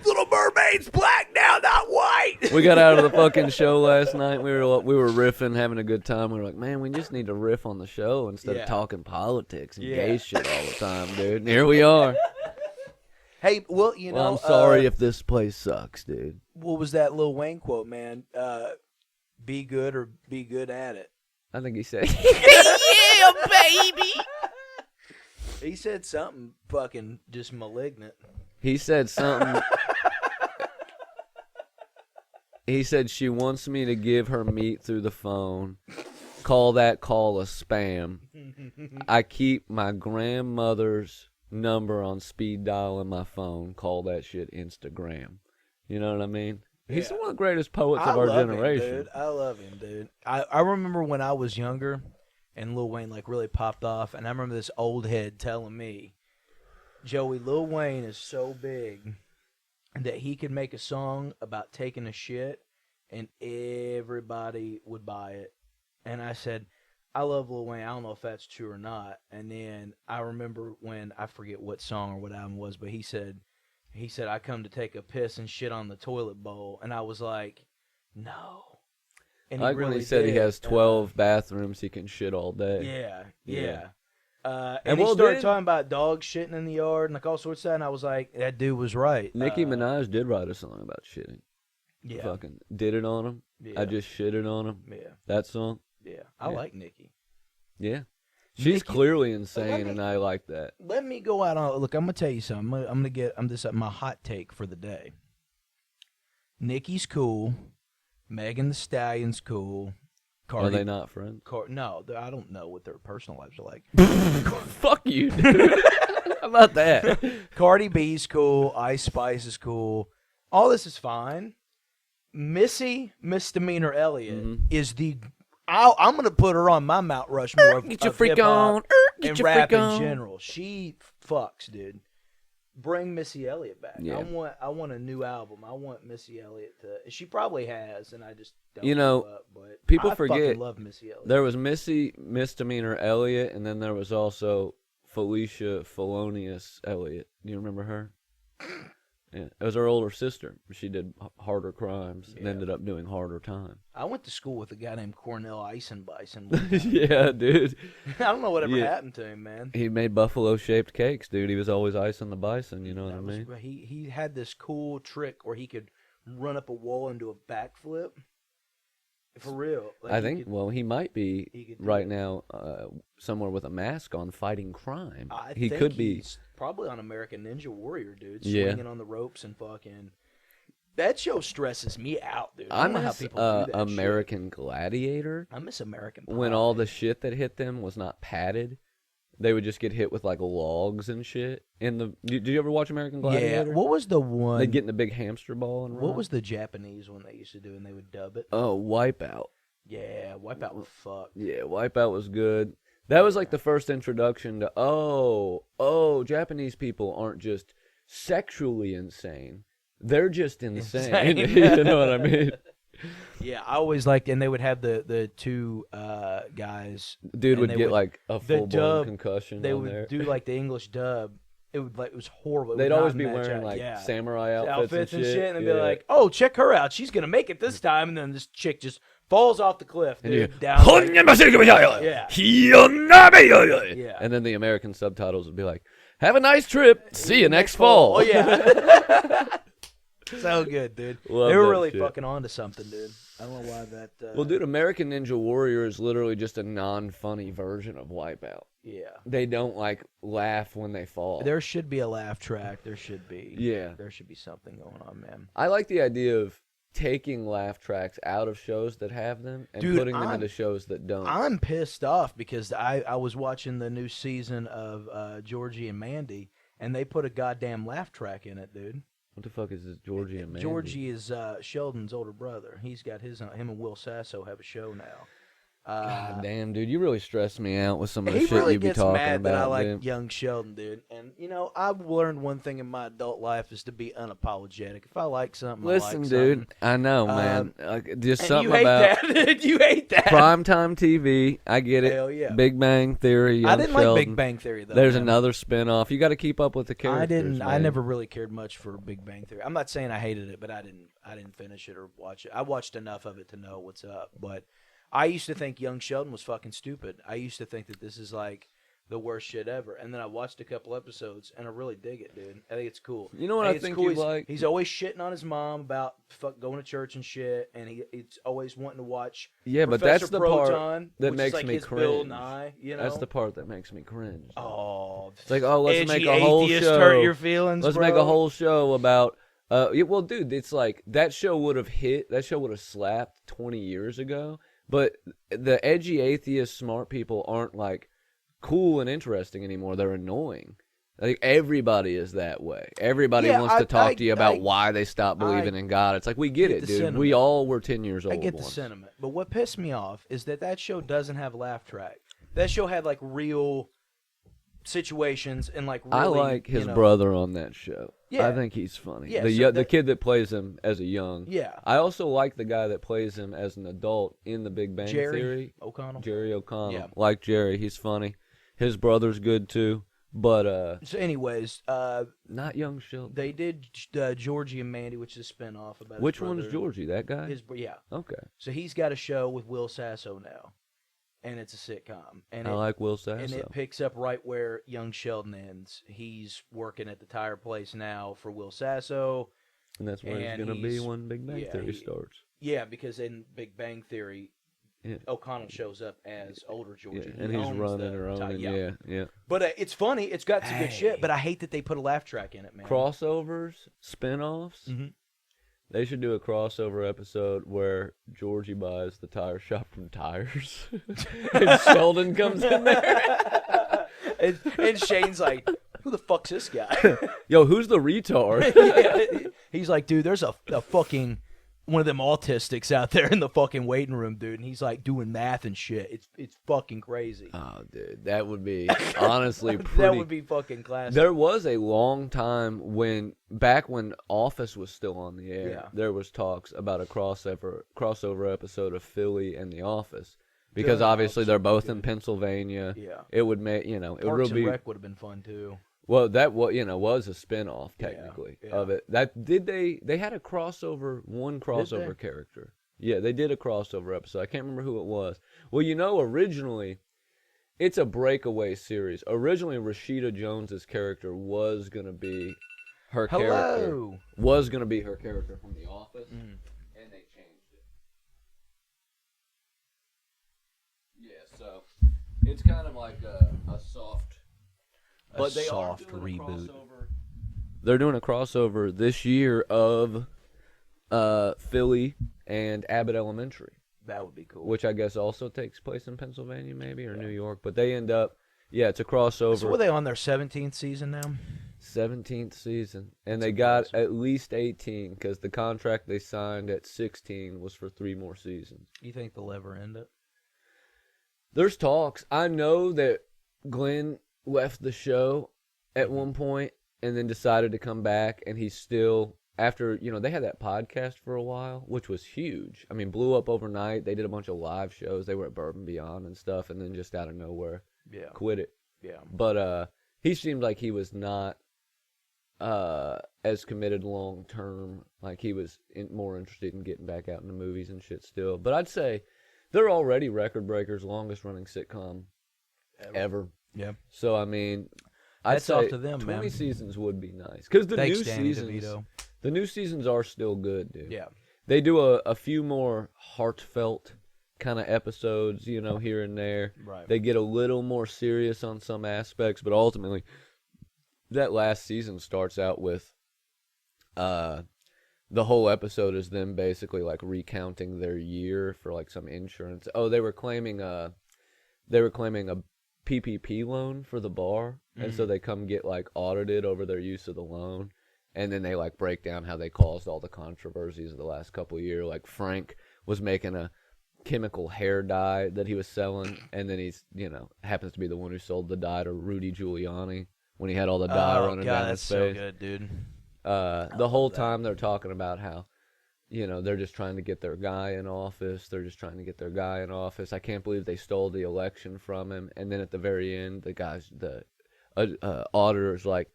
[SPEAKER 2] Little Mermaid's black now, not white.
[SPEAKER 1] We got out of the fucking show last night. We were riffing, having a good time. We were like, man, we just need to riff on the show instead of talking politics and gay shit all the time, dude. And here we are.
[SPEAKER 2] Hey, well, you know,
[SPEAKER 1] Well, I'm sorry if this place sucks, dude.
[SPEAKER 2] what was that Lil Wayne quote, man? Be good or be good at it.
[SPEAKER 1] I think he said,
[SPEAKER 2] Yeah, baby. He said something fucking just malignant.
[SPEAKER 1] he said something. He said she wants me to give her meat through the phone. Call that call a spam. I keep my grandmother's number on speed dial in my phone. Call that shit Instagram. You know what I mean? He's one of the greatest poets of our generation.
[SPEAKER 2] Him, dude. I love him, dude. I remember when I was younger and Lil Wayne like really popped off, and I remember this old head telling me, Joey, Lil Wayne is so big that he could make a song about taking a shit and everybody would buy it. And I said, I love Lil Wayne. I don't know if that's true or not. And then I remember when, I forget what song or what album it was, but he said, I come to take a piss and shit on the toilet bowl. And I was like, no. And
[SPEAKER 1] Like when he said he has 12 bathrooms he can shit all day.
[SPEAKER 2] Yeah.
[SPEAKER 1] And
[SPEAKER 2] And he
[SPEAKER 1] well,
[SPEAKER 2] started
[SPEAKER 1] then-
[SPEAKER 2] talking about dogs shitting in the yard and like all sorts of stuff. And I was like, that dude was right.
[SPEAKER 1] Nicki Minaj did write a song about shitting.
[SPEAKER 2] Yeah.
[SPEAKER 1] Fucking did it on him.
[SPEAKER 2] Yeah.
[SPEAKER 1] I just shitted on him.
[SPEAKER 2] Yeah.
[SPEAKER 1] That song.
[SPEAKER 2] Yeah. I like Nicki.
[SPEAKER 1] Yeah. She's
[SPEAKER 2] Nicki-
[SPEAKER 1] clearly insane, and I like that.
[SPEAKER 2] Let me go out on. Look, I'm gonna tell you something. I'm this my hot take for the day. Nicki's cool. Megan Thee Stallion's cool.
[SPEAKER 1] Are they not friends?
[SPEAKER 2] No, I don't know what their personal lives are like.
[SPEAKER 1] Fuck you, dude. How about that?
[SPEAKER 2] Cardi B's cool. Ice Spice is cool. All this is fine. Missy Misdemeanor Elliott is the. I'm gonna put her on my Mount Rushmore of,
[SPEAKER 1] Get your
[SPEAKER 2] of
[SPEAKER 1] freak
[SPEAKER 2] hip-hop
[SPEAKER 1] on. Get
[SPEAKER 2] and
[SPEAKER 1] your
[SPEAKER 2] rap
[SPEAKER 1] freak
[SPEAKER 2] in
[SPEAKER 1] on.
[SPEAKER 2] general. She fucks, dude. Bring Missy Elliott back.
[SPEAKER 1] Yeah.
[SPEAKER 2] I want a new album. I want Missy Elliott to. She probably has, and I just don't.
[SPEAKER 1] You know,
[SPEAKER 2] keep up, but
[SPEAKER 1] people
[SPEAKER 2] I
[SPEAKER 1] forget
[SPEAKER 2] fucking love Missy Elliott.
[SPEAKER 1] There was Missy Misdemeanor Elliott, and then there was also Felicia Felonious Elliott. Do you remember her? Yeah, it was her older sister. She did harder crimes and ended up doing harder time.
[SPEAKER 2] I went to school with a guy named Cornell Eisenbison.
[SPEAKER 1] Yeah, dude.
[SPEAKER 2] I don't know whatever happened to him, man.
[SPEAKER 1] He made buffalo-shaped cakes, dude. He was always icing the bison, you know what I mean?
[SPEAKER 2] He had this cool trick where he could run up a wall and do a backflip. For real. Like
[SPEAKER 1] I think, he might be right
[SPEAKER 2] it.
[SPEAKER 1] now somewhere with a mask on fighting crime.
[SPEAKER 2] He
[SPEAKER 1] could be.
[SPEAKER 2] He's probably on American Ninja Warrior, dude.
[SPEAKER 1] Yeah.
[SPEAKER 2] Swinging on the ropes and fucking... That show stresses me out, dude.
[SPEAKER 1] I
[SPEAKER 2] don't know how
[SPEAKER 1] miss
[SPEAKER 2] people do that
[SPEAKER 1] American
[SPEAKER 2] shit.
[SPEAKER 1] Gladiator.
[SPEAKER 2] I miss American Pie.
[SPEAKER 1] When all the shit that hit them was not padded. They would just get hit with like logs and shit. Did you ever watch American Gladiator?
[SPEAKER 2] Yeah. What was the one?
[SPEAKER 1] They'd get in the big hamster ball and run.
[SPEAKER 2] What was the Japanese one they used to do and they would dub it?
[SPEAKER 1] Oh, Wipeout.
[SPEAKER 2] Yeah, Wipeout was fucked.
[SPEAKER 1] Yeah, Wipeout was good. That was like the first introduction to Japanese people aren't just sexually insane. They're just insane. You know what I mean?
[SPEAKER 2] Yeah, I always liked, and they would have the two guys.
[SPEAKER 1] Dude would get like a full blown concussion.
[SPEAKER 2] They would do like the English dub. It was horrible.
[SPEAKER 1] They'd always be wearing like samurai outfits and shit,
[SPEAKER 2] and they'd be like, "Oh, check her out. She's gonna make it this time." And then this chick just falls off the cliff, dude, down. Yeah.
[SPEAKER 1] Yeah. And then the American subtitles would be like, "Have a nice trip. See you next fall."
[SPEAKER 2] Oh yeah. So good, dude.
[SPEAKER 1] Love
[SPEAKER 2] they were
[SPEAKER 1] that
[SPEAKER 2] really
[SPEAKER 1] shit.
[SPEAKER 2] fucking on to something, dude. I don't know why that...
[SPEAKER 1] Well, dude, American Ninja Warrior is literally just a non-funny version of Wipeout.
[SPEAKER 2] Yeah.
[SPEAKER 1] They don't, like, laugh when they fall.
[SPEAKER 2] There should be a laugh track. There should be.
[SPEAKER 1] Yeah.
[SPEAKER 2] There should be something going on, man.
[SPEAKER 1] I like the idea of taking laugh tracks out of shows that have them and putting them into shows that don't.
[SPEAKER 2] I'm pissed off because I was watching the new season of Georgie and Mandy, and they put a goddamn laugh track in it, dude.
[SPEAKER 1] What the fuck is this, Georgie and Mandy?
[SPEAKER 2] Georgie is Sheldon's older brother. He's got him and Will Sasso have a show now.
[SPEAKER 1] God damn, dude, you really stress me out with some of the
[SPEAKER 2] He
[SPEAKER 1] shit
[SPEAKER 2] really
[SPEAKER 1] you be
[SPEAKER 2] gets
[SPEAKER 1] talking
[SPEAKER 2] mad
[SPEAKER 1] about.
[SPEAKER 2] that I like
[SPEAKER 1] dude.
[SPEAKER 2] young Sheldon, dude. And you know, I've learned one thing in my adult life is to be unapologetic. If I like something,
[SPEAKER 1] Listen,
[SPEAKER 2] I like
[SPEAKER 1] dude,
[SPEAKER 2] something.
[SPEAKER 1] I know, man. Just
[SPEAKER 2] And
[SPEAKER 1] something
[SPEAKER 2] you hate
[SPEAKER 1] about
[SPEAKER 2] that. You hate that.
[SPEAKER 1] primetime TV. I get it.
[SPEAKER 2] Hell yeah.
[SPEAKER 1] Big Bang Theory.
[SPEAKER 2] I didn't like
[SPEAKER 1] Sheldon.
[SPEAKER 2] Big Bang Theory though.
[SPEAKER 1] There's
[SPEAKER 2] man.
[SPEAKER 1] another spinoff. You got to keep up with the characters.
[SPEAKER 2] I never really cared much for Big Bang Theory. I'm not saying I hated it, but I didn't finish it or watch it. I watched enough of it to know what's up. But I used to think young Sheldon was fucking stupid. I used to think that this is like the worst shit ever. And then I watched a couple episodes and I really dig it, dude. I think it's cool.
[SPEAKER 1] You know what I think you like?
[SPEAKER 2] He's always shitting on his mom about going to church and shit, and he's always wanting to watch.
[SPEAKER 1] Yeah, but
[SPEAKER 2] Professor
[SPEAKER 1] that's the
[SPEAKER 2] Proton,
[SPEAKER 1] part that
[SPEAKER 2] which
[SPEAKER 1] makes
[SPEAKER 2] is like
[SPEAKER 1] me
[SPEAKER 2] his
[SPEAKER 1] cringe.
[SPEAKER 2] Bill Nye, you know?
[SPEAKER 1] That's the part that makes me cringe.
[SPEAKER 2] Oh,
[SPEAKER 1] It's like, oh, let's
[SPEAKER 2] edgy
[SPEAKER 1] make a whole
[SPEAKER 2] atheist
[SPEAKER 1] show.
[SPEAKER 2] hurt your feelings,
[SPEAKER 1] Let's
[SPEAKER 2] bro.
[SPEAKER 1] make a whole show about. Well, dude, it's like that show would have hit. That show would have slapped 20 years ago. But the edgy atheist smart people aren't like cool and interesting anymore. They're annoying. Like everybody is that way. Everybody wants to talk to you about why they stopped believing in God. It's like we get it, dude.
[SPEAKER 2] Sentiment.
[SPEAKER 1] We all were 10 years old.
[SPEAKER 2] I get
[SPEAKER 1] once.
[SPEAKER 2] the sentiment, but what pissed me off is that show doesn't have a laugh track. That show had like real situations and like really,
[SPEAKER 1] I like his brother on that show.
[SPEAKER 2] Yeah.
[SPEAKER 1] I think he's funny.
[SPEAKER 2] Yeah,
[SPEAKER 1] the kid that plays him as a young.
[SPEAKER 2] Yeah.
[SPEAKER 1] I also like the guy that plays him as an adult in The Big Bang Theory.
[SPEAKER 2] O'Connell.
[SPEAKER 1] Jerry O'Connell.
[SPEAKER 2] Yeah.
[SPEAKER 1] Like Jerry, he's funny. His brother's good too. But
[SPEAKER 2] So, anyways,
[SPEAKER 1] not young Sheldon.
[SPEAKER 2] they did Georgie and Mandy, which is a spinoff about.
[SPEAKER 1] Which
[SPEAKER 2] his brother.
[SPEAKER 1] one's Georgie? That guy?
[SPEAKER 2] Yeah.
[SPEAKER 1] Okay.
[SPEAKER 2] So he's got a show with Will Sasso now, and it's a sitcom. And
[SPEAKER 1] I like Will Sasso.
[SPEAKER 2] And it picks up right where young Sheldon ends. He's working at the tire place now for Will Sasso.
[SPEAKER 1] And that's where he's going to be when Big Bang Theory starts.
[SPEAKER 2] Yeah, because in Big Bang Theory, O'Connell shows up as older Georgie.
[SPEAKER 1] Yeah, and he's running her own. Yeah.
[SPEAKER 2] But it's funny. It's got some good shit, but I hate that they put a laugh track in it, man.
[SPEAKER 1] Crossovers, spin-offs.
[SPEAKER 2] Mm-hmm.
[SPEAKER 1] They should do a crossover episode where Georgie buys the tire shop from Tires. And Sheldon comes in there.
[SPEAKER 2] and Shane's like, who the fuck's this guy?
[SPEAKER 1] Yo, who's the retard?
[SPEAKER 2] Yeah. He's like, dude, there's a fucking one of them autistics out there in the fucking waiting room, dude. And he's like doing math and shit. It's fucking crazy.
[SPEAKER 1] Oh, dude, that would be honestly pretty.
[SPEAKER 2] That would be fucking classic.
[SPEAKER 1] There was a long time back when Office was still on the air, there was talks about a crossover episode of Philly and The Office. Because obviously they're both in Pennsylvania.
[SPEAKER 2] Yeah.
[SPEAKER 1] It would make, it
[SPEAKER 2] Parks
[SPEAKER 1] would
[SPEAKER 2] and
[SPEAKER 1] be.
[SPEAKER 2] Rec would have been fun too.
[SPEAKER 1] Well, that was a spinoff technically
[SPEAKER 2] Yeah.
[SPEAKER 1] of it. They had a crossover, one crossover character. Yeah, they did a crossover episode. I can't remember who it was. Well, originally it's a breakaway series. Originally Rashida Jones's character was going to be her character. Was going to be her character from The Office, and they changed it. Yeah, so it's kind of like a soft But they
[SPEAKER 2] soft
[SPEAKER 1] are doing
[SPEAKER 2] reboot.
[SPEAKER 1] They're doing a crossover this year of Philly and Abbott Elementary,
[SPEAKER 2] That would be cool.
[SPEAKER 1] which I guess also takes place in Pennsylvania, maybe, or New York. But they end up, it's a crossover.
[SPEAKER 2] So were they on their 17th season now?
[SPEAKER 1] 17th season, and they
[SPEAKER 2] impressive.
[SPEAKER 1] got at least 18 because the contract they signed at 16 was for 3 more seasons.
[SPEAKER 2] You think they'll ever end it?
[SPEAKER 1] There's talks. I know that Glenn left the show at one point and then decided to come back, and he's still, after, they had that podcast for a while, which was huge. I mean, blew up overnight. They did a bunch of live shows. They were at Bourbon Beyond and stuff, and then just out of nowhere, quit it.
[SPEAKER 2] Yeah.
[SPEAKER 1] But he seemed like he was not as committed long term. Like, he was more interested in getting back out in the movies and shit still. But I'd say they're already record breakers, longest running sitcom ever.
[SPEAKER 2] Yeah.
[SPEAKER 1] So, I mean, I'd
[SPEAKER 2] Hats
[SPEAKER 1] say
[SPEAKER 2] off to them,
[SPEAKER 1] 20
[SPEAKER 2] man.
[SPEAKER 1] seasons would be nice. Because
[SPEAKER 2] Thanks, Danny DeVito.
[SPEAKER 1] the new seasons are still good, dude.
[SPEAKER 2] Yeah.
[SPEAKER 1] They do a few more heartfelt kind of episodes, here and there.
[SPEAKER 2] Right.
[SPEAKER 1] They get a little more serious on some aspects, but ultimately, that last season starts out with the whole episode is them basically like recounting their year for like some insurance. Oh, they were claiming a PPP loan for the bar, and so they come get like audited over their use of the loan, and then they like break down how they caused all the controversies of the last couple of years. Like Frank was making a chemical hair dye that he was selling, and then he's happens to be the one who sold the dye to Rudy Giuliani when he had all the dye running down his
[SPEAKER 2] that's
[SPEAKER 1] face.
[SPEAKER 2] so good, dude.
[SPEAKER 1] The whole time they're talking about how, they're just trying to get their guy in office. I can't believe they stole the election from him. And then at the very end, the auditor's like,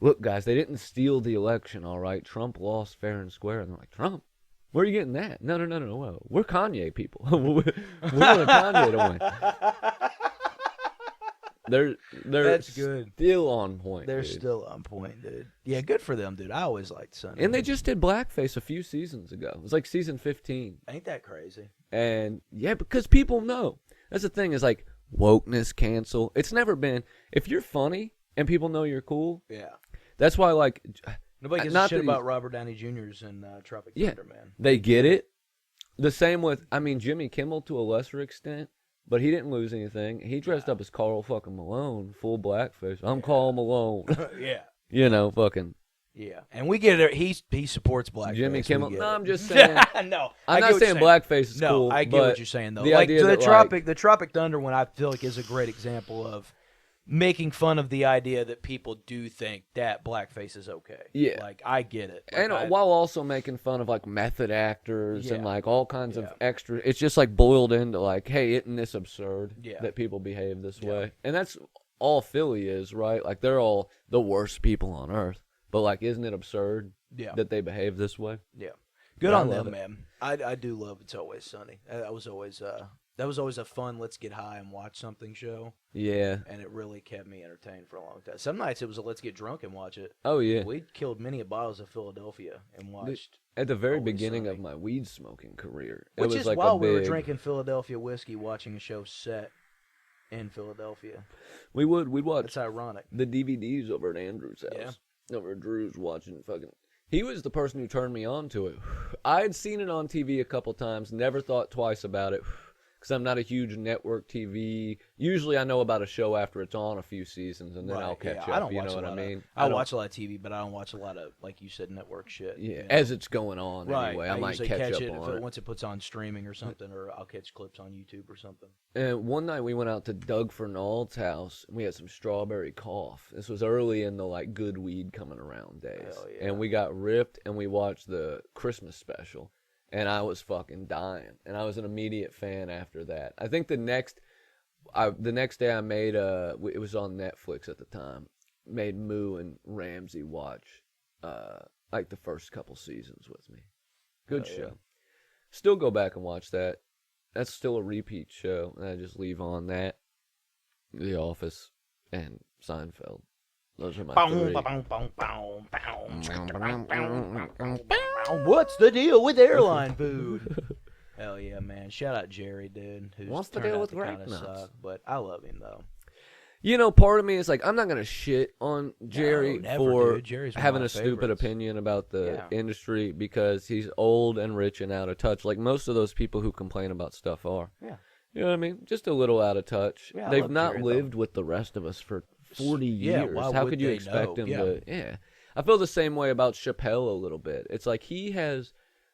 [SPEAKER 1] look, guys, they didn't steal the election, all right? Trump lost fair and square. And they're like, Trump? Where are you getting that? No. Whoa. We're Kanye people. we're going Kanye to win. They're
[SPEAKER 2] That's good.
[SPEAKER 1] Still on point.
[SPEAKER 2] They're
[SPEAKER 1] dude.
[SPEAKER 2] still on point, dude. Yeah, good for them, dude. I always liked Sonny.
[SPEAKER 1] And they just did blackface a few seasons ago. It was like season 15.
[SPEAKER 2] Ain't that crazy?
[SPEAKER 1] And yeah, because people know. That's the thing, is like wokeness, cancel. It's never been, if you're funny and people know you're cool.
[SPEAKER 2] Yeah.
[SPEAKER 1] That's why, like,
[SPEAKER 2] Nobody gives
[SPEAKER 1] not
[SPEAKER 2] a shit
[SPEAKER 1] that
[SPEAKER 2] about Robert Downey Jr.'s in Tropic Thunder, man.
[SPEAKER 1] they get it. The same with, Jimmy Kimmel to a lesser extent, but he didn't lose anything. He dressed up as Carl fucking Malone, full blackface. I'm Carl Malone.
[SPEAKER 2] Yeah.
[SPEAKER 1] Fucking.
[SPEAKER 2] Yeah. And we get it. He supports blackface.
[SPEAKER 1] Jimmy Kimmel.
[SPEAKER 2] We get
[SPEAKER 1] No,
[SPEAKER 2] it.
[SPEAKER 1] I'm just saying.
[SPEAKER 2] No.
[SPEAKER 1] I'm
[SPEAKER 2] I get
[SPEAKER 1] not
[SPEAKER 2] what
[SPEAKER 1] saying
[SPEAKER 2] you're
[SPEAKER 1] blackface is
[SPEAKER 2] No,
[SPEAKER 1] cool.
[SPEAKER 2] I get
[SPEAKER 1] but
[SPEAKER 2] what you're saying, though.
[SPEAKER 1] The
[SPEAKER 2] Like,
[SPEAKER 1] idea that,
[SPEAKER 2] the Tropic Thunder one, I feel like is a great example of making fun of the idea that people do think that blackface is okay.
[SPEAKER 1] Yeah.
[SPEAKER 2] Like, I get it. Like,
[SPEAKER 1] and while also making fun of like method actors and
[SPEAKER 2] Yeah.
[SPEAKER 1] like all kinds of extra, it's just like boiled into like, hey, isn't this absurd
[SPEAKER 2] Yeah.
[SPEAKER 1] that people behave this way? And that's all Philly is, right? Like, they're all the worst people on earth, but like, isn't it absurd that they behave this way?
[SPEAKER 2] Yeah. Good
[SPEAKER 1] I
[SPEAKER 2] on
[SPEAKER 1] love
[SPEAKER 2] them,
[SPEAKER 1] it.
[SPEAKER 2] man. I do love It's Always Sunny. That was always a fun let's get high and watch something show,
[SPEAKER 1] Yeah.
[SPEAKER 2] and it really kept me entertained for a long time. Some nights it was a let's get drunk and watch it.
[SPEAKER 1] Oh yeah.
[SPEAKER 2] We killed many bottles of Philadelphia and watched.
[SPEAKER 1] At the very
[SPEAKER 2] Always
[SPEAKER 1] beginning
[SPEAKER 2] Sunny.
[SPEAKER 1] of my weed smoking career,
[SPEAKER 2] Which
[SPEAKER 1] it was
[SPEAKER 2] is
[SPEAKER 1] like
[SPEAKER 2] while
[SPEAKER 1] a
[SPEAKER 2] we were
[SPEAKER 1] big-
[SPEAKER 2] drinking Philadelphia whiskey, watching a show set in Philadelphia.
[SPEAKER 1] we'd watch
[SPEAKER 2] That's ironic.
[SPEAKER 1] the DVDs over at Andrew's house. Over at Drew's watching fucking. He was the person who turned me on to it. I had seen it on TV a couple times, never thought twice about it, because I'm not a huge network TV. Usually I know about a show after it's on a few seasons, and then I'll catch up.
[SPEAKER 2] I don't
[SPEAKER 1] you
[SPEAKER 2] watch
[SPEAKER 1] know
[SPEAKER 2] a
[SPEAKER 1] what I
[SPEAKER 2] lot
[SPEAKER 1] mean?
[SPEAKER 2] I watch a lot of TV, but I don't watch a lot of, like you said, network shit.
[SPEAKER 1] Yeah,
[SPEAKER 2] you know?
[SPEAKER 1] as it's going on
[SPEAKER 2] Right.
[SPEAKER 1] anyway. I might
[SPEAKER 2] usually
[SPEAKER 1] catch up
[SPEAKER 2] it
[SPEAKER 1] on it.
[SPEAKER 2] once it puts on streaming or something, or I'll catch clips on YouTube or something.
[SPEAKER 1] And one night we went out to Doug Fernald's house, and we had some strawberry cough. This was early in the like good weed coming around days.
[SPEAKER 2] Hell yeah.
[SPEAKER 1] And we got ripped, and we watched the Christmas special, and I was fucking dying. And I was an immediate fan after that. I think the next day I made it was on Netflix at the time. made Moo and Ramsey watch like the first couple seasons with me. Good show. Yeah. Still go back and watch that. That's still a repeat show. And I just leave on that, The Office, and Seinfeld. Those are my three.
[SPEAKER 2] What's the deal with airline food? Hell yeah, man. Shout out Jerry, dude.
[SPEAKER 1] What's the deal with grape nuts?
[SPEAKER 2] But I love him, though.
[SPEAKER 1] You know, part of me is like, I'm not going to shit on Jerry for having a stupid opinion about the industry because he's old and rich and out of touch. Like most of those people who complain about stuff are.
[SPEAKER 2] Yeah.
[SPEAKER 1] You know what I mean? Just a little out of touch.
[SPEAKER 2] Yeah,
[SPEAKER 1] They've not lived with the rest of us for 40 years. How could you expect him to? Yeah. I feel the same way about Chappelle a little bit. It's like he has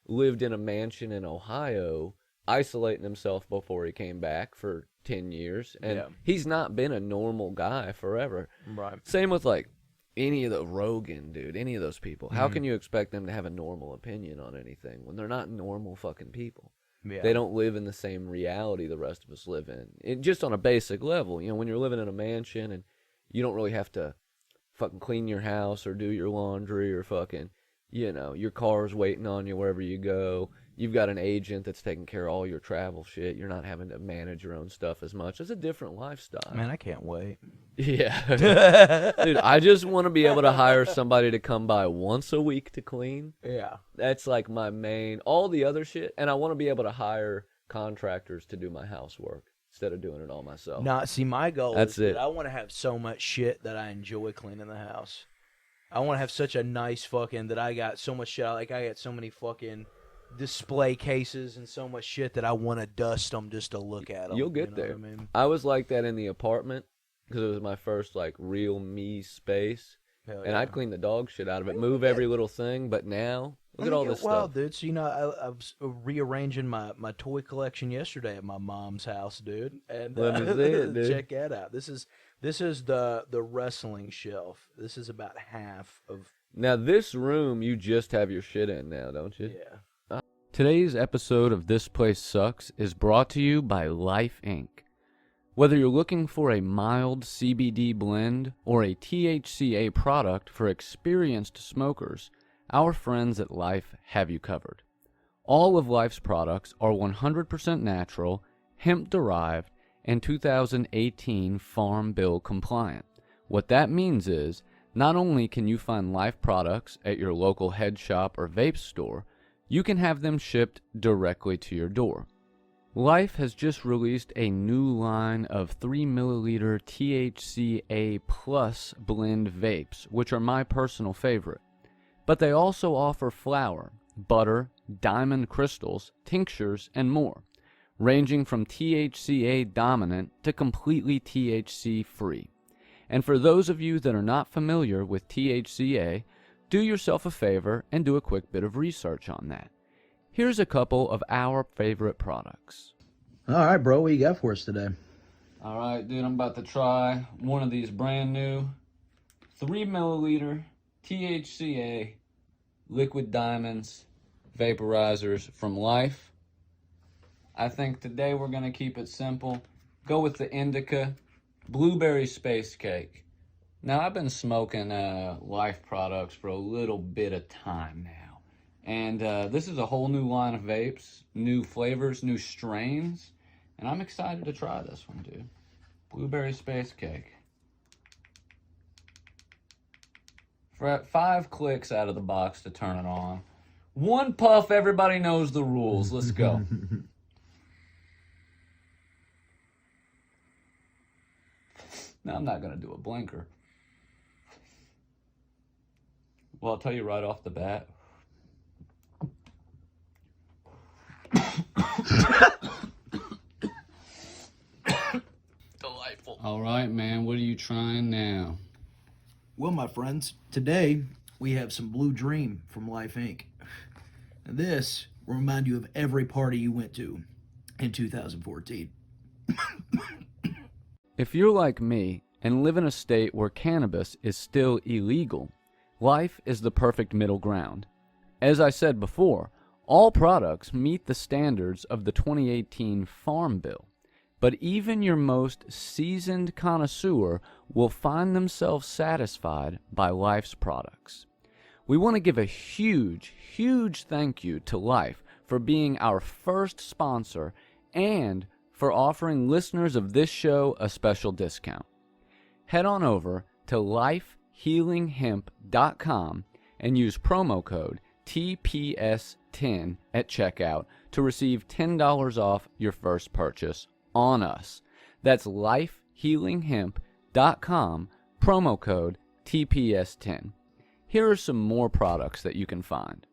[SPEAKER 1] lived in a mansion in Ohio, isolating himself before he came back for 10 years, and he's not been a normal guy forever.
[SPEAKER 2] Right.
[SPEAKER 1] Same with like any of the Rogan, dude, any of those people. How can you expect them to have a normal opinion on anything when they're not normal fucking people?
[SPEAKER 2] Yeah.
[SPEAKER 1] They don't live in the same reality the rest of us live in. Just on a basic level. You know, when you're living in a mansion and you don't really have to fucking clean your house or do your laundry or fucking, you know, your car's waiting on you wherever you go. You've got an agent that's taking care of all your travel shit. You're not having to manage your own stuff as much. It's a different lifestyle.
[SPEAKER 2] Man, I can't wait.
[SPEAKER 1] Yeah. Dude, I just want to be able to hire somebody to come by once a week to clean.
[SPEAKER 2] Yeah.
[SPEAKER 1] That's like my main, all the other shit. And I want to be able to hire contractors to do my housework instead of doing it all myself.
[SPEAKER 2] Nah, see, my goal
[SPEAKER 1] is
[SPEAKER 2] that I want to have so much shit that I enjoy cleaning the house. I want to have such a nice fucking, that I got so much shit. Like, I got so many fucking display cases and so much shit that I want to dust them just to look at them.
[SPEAKER 1] You'll get there. I was like that in the apartment because it was my first like real me space. And I'd clean the dog shit out of it, move every little thing. But now, look at all this stuff.
[SPEAKER 2] Dude. So, you know, I was rearranging my toy collection yesterday at my mom's house, dude. And
[SPEAKER 1] let me see it, dude.
[SPEAKER 2] Check that out. This is the wrestling shelf. This is about half of.
[SPEAKER 1] Now this room, you just have your shit in now, don't you?
[SPEAKER 2] Yeah.
[SPEAKER 1] Today's episode of This Place Sucks is brought to you by Life Inc. Whether you're looking for a mild CBD blend or a THCA product for experienced smokers, our friends at Life have you covered. All of Life's products are 100% natural, hemp-derived, and 2018 Farm Bill compliant. What that means is, not only can you find Life products at your local head shop or vape store, you can have them shipped directly to your door. Life has just released a new line of 3 milliliter THCA plus blend vapes, which are my personal favorite. But they also offer flower, butter, diamond crystals, tinctures, and more, ranging from THCA dominant to completely THC free. And for those of you that are not familiar with THCA, do yourself a favor and do a quick bit of research on that. Here's a couple of our favorite products.
[SPEAKER 2] All right, bro, what you got for us today?
[SPEAKER 1] All right, dude, I'm about to try one of these brand new 3 milliliter THCA liquid diamonds vaporizers from Life. I think today we're going to keep it simple. Go with the indica blueberry space cake. Now, I've been smoking Life products for a little bit of time now. And this is a whole new line of vapes, new flavors, new strains. And I'm excited to try this one, dude. Blueberry space cake. For 5 clicks out of the box to turn it on. 1 puff, everybody knows the rules. Let's go. Now, I'm not going to do a blinker. Well, I'll tell you right off the bat. Delightful. All right, man. What are you trying now?
[SPEAKER 2] Well, my friends, today we have some Blue Dream from Life Inc. And this will remind you of every party you went to in 2014.
[SPEAKER 1] If you're like me and live in a state where cannabis is still illegal, Life is the perfect middle ground. As I said before, all products meet the standards of the 2018 Farm Bill. but even your most seasoned connoisseur will find themselves satisfied by Life's products. We want to give a huge, huge thank you to Life for being our first sponsor and for offering listeners of this show a special discount. Head on over to lifehealinghemp.com and use promo code TPS10 at checkout to receive $10 off your first purchase on us. That's lifehealinghemp.com, promo code TPS10. Here are some more products that you can find.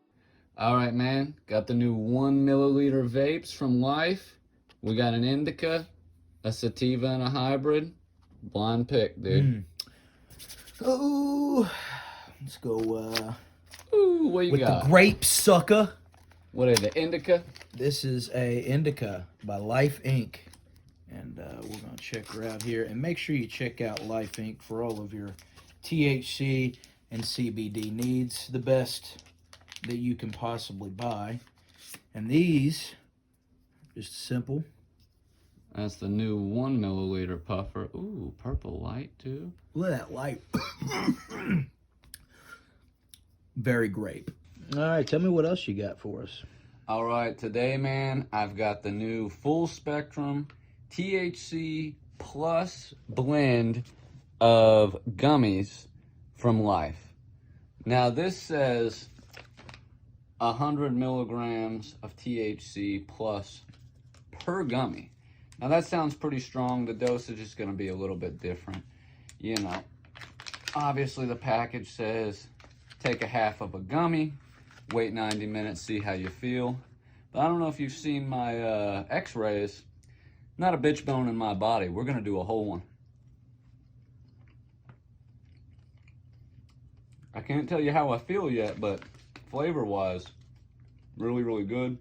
[SPEAKER 1] All right, man. Got the new 1 milliliter vapes from Life. We got an indica, a sativa, and a hybrid. Blind pick, dude.
[SPEAKER 2] Oh, let's go
[SPEAKER 1] Ooh, what you
[SPEAKER 2] with
[SPEAKER 1] got?
[SPEAKER 2] the grape sucker.
[SPEAKER 1] What is it, indica?
[SPEAKER 2] This is a indica by Life Inc. And we're going to check her out here. And make sure you check out Life Inc. for all of your THC and CBD needs. The best that you can possibly buy. And these, just simple.
[SPEAKER 1] That's the new 1 milliliter puffer. Ooh, purple light, too.
[SPEAKER 2] Look at that light. Very grape. All right, tell me what else you got for us.
[SPEAKER 1] All right, today, man, I've got the new full spectrum THC plus blend of gummies from Life. Now, this says 100 milligrams of THC plus per gummy. Now, that sounds pretty strong. The dosage is going to be a little bit different. You know, obviously the package says take a half of a gummy, wait 90 minutes, see how you feel. But I don't know if you've seen my x-rays. Not a bitch bone in my body. We're going to do a whole one. I can't tell you how I feel yet, but flavor-wise, really, really good.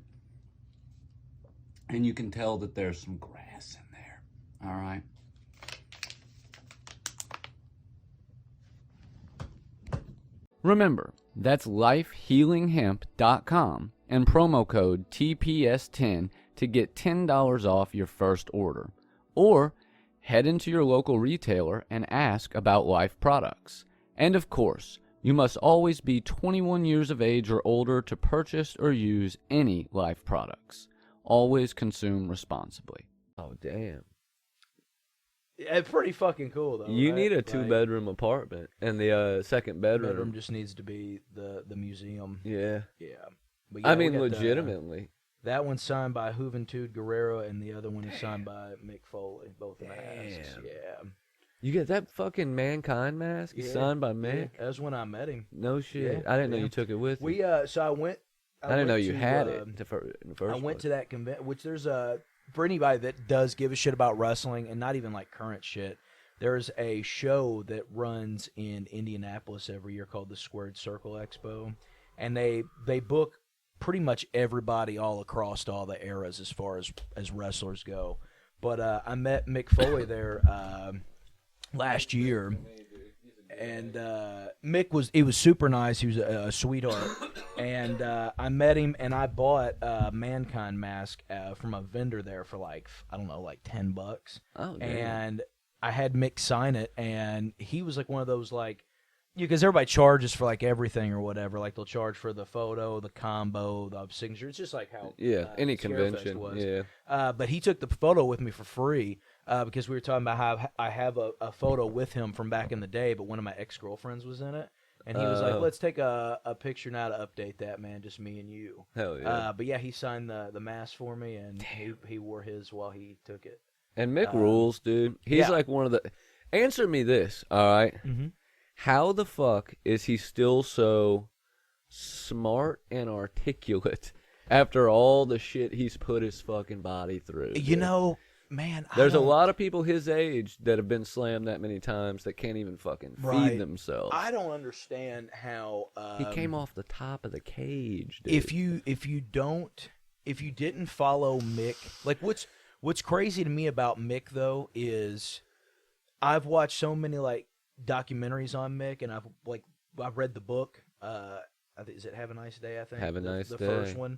[SPEAKER 1] And you can tell that there's some grass in there. All right. Remember, that's lifehealinghemp.com and promo code TPS10 to get $10 off your first order. Or head into your local retailer and ask about Life products. And of course, you must always be 21 years of age or older to purchase or use any Life products. Always consume responsibly. Oh, damn.
[SPEAKER 2] Yeah, pretty fucking cool, though.
[SPEAKER 1] You
[SPEAKER 2] right?
[SPEAKER 1] need a
[SPEAKER 2] Like,
[SPEAKER 1] 2-bedroom apartment, and the second bedroom.
[SPEAKER 2] bedroom just needs to be the museum.
[SPEAKER 1] Yeah.
[SPEAKER 2] Yeah. But
[SPEAKER 1] I
[SPEAKER 2] we
[SPEAKER 1] mean,
[SPEAKER 2] got
[SPEAKER 1] legitimately.
[SPEAKER 2] that one's signed by Juventud Guerrero, and the other one is signed by Mick Foley. Both of the masks.
[SPEAKER 1] Damn.
[SPEAKER 2] Yeah.
[SPEAKER 1] You get that fucking Mankind mask signed by Mick?
[SPEAKER 2] Yeah, that was when I met him.
[SPEAKER 1] No shit.
[SPEAKER 2] Yeah,
[SPEAKER 1] I didn't know
[SPEAKER 2] yeah.
[SPEAKER 1] you took it with you.
[SPEAKER 2] We so I went.
[SPEAKER 1] I didn't know you
[SPEAKER 2] to,
[SPEAKER 1] had it in the first
[SPEAKER 2] I went
[SPEAKER 1] place.
[SPEAKER 2] to that convention, which there's for anybody that does give a shit about wrestling and not even like current shit. There's a show that runs in Indianapolis every year called the Squared Circle Expo, and they book pretty much everybody all across all the eras as far as wrestlers go. But I met Mick Foley there last year. And Mick was super nice. He was a sweetheart. And I met him, and I bought a Mankind mask from a vendor there for like, I don't know, like $10.
[SPEAKER 1] Oh, damn.
[SPEAKER 2] And I had Mick sign it, and he was like one of those like, because everybody charges for like everything or whatever. Like they'll charge for the photo, the combo, the signature. It's just like how
[SPEAKER 1] any
[SPEAKER 2] Scarefest
[SPEAKER 1] convention.
[SPEAKER 2] was.
[SPEAKER 1] Yeah.
[SPEAKER 2] But he took the photo with me for free. Because we were talking about how I have a photo with him from back in the day, but one of my ex-girlfriends was in it. And he was like, let's take a picture now to update that, man, just me and you.
[SPEAKER 1] Hell yeah.
[SPEAKER 2] But yeah, he signed the mask for me, and he wore his while he took it.
[SPEAKER 1] And Mick rules, dude. He's like one of the... Answer me this, all right?
[SPEAKER 2] Mm-hmm.
[SPEAKER 1] How the fuck is he still so smart and articulate after all the shit he's put his fucking body through?
[SPEAKER 2] You know... Man,
[SPEAKER 1] there's a lot of people his age that have been slammed that many times that can't even fucking feed themselves.
[SPEAKER 2] I don't understand how
[SPEAKER 1] he came off the top of the cage, dude.
[SPEAKER 2] If you didn't follow Mick, like what's crazy to me about Mick though is I've watched so many like documentaries on Mick, and I've read the book. Is it Have a Nice Day? I think
[SPEAKER 1] Have a Nice
[SPEAKER 2] Day,
[SPEAKER 1] the
[SPEAKER 2] first one.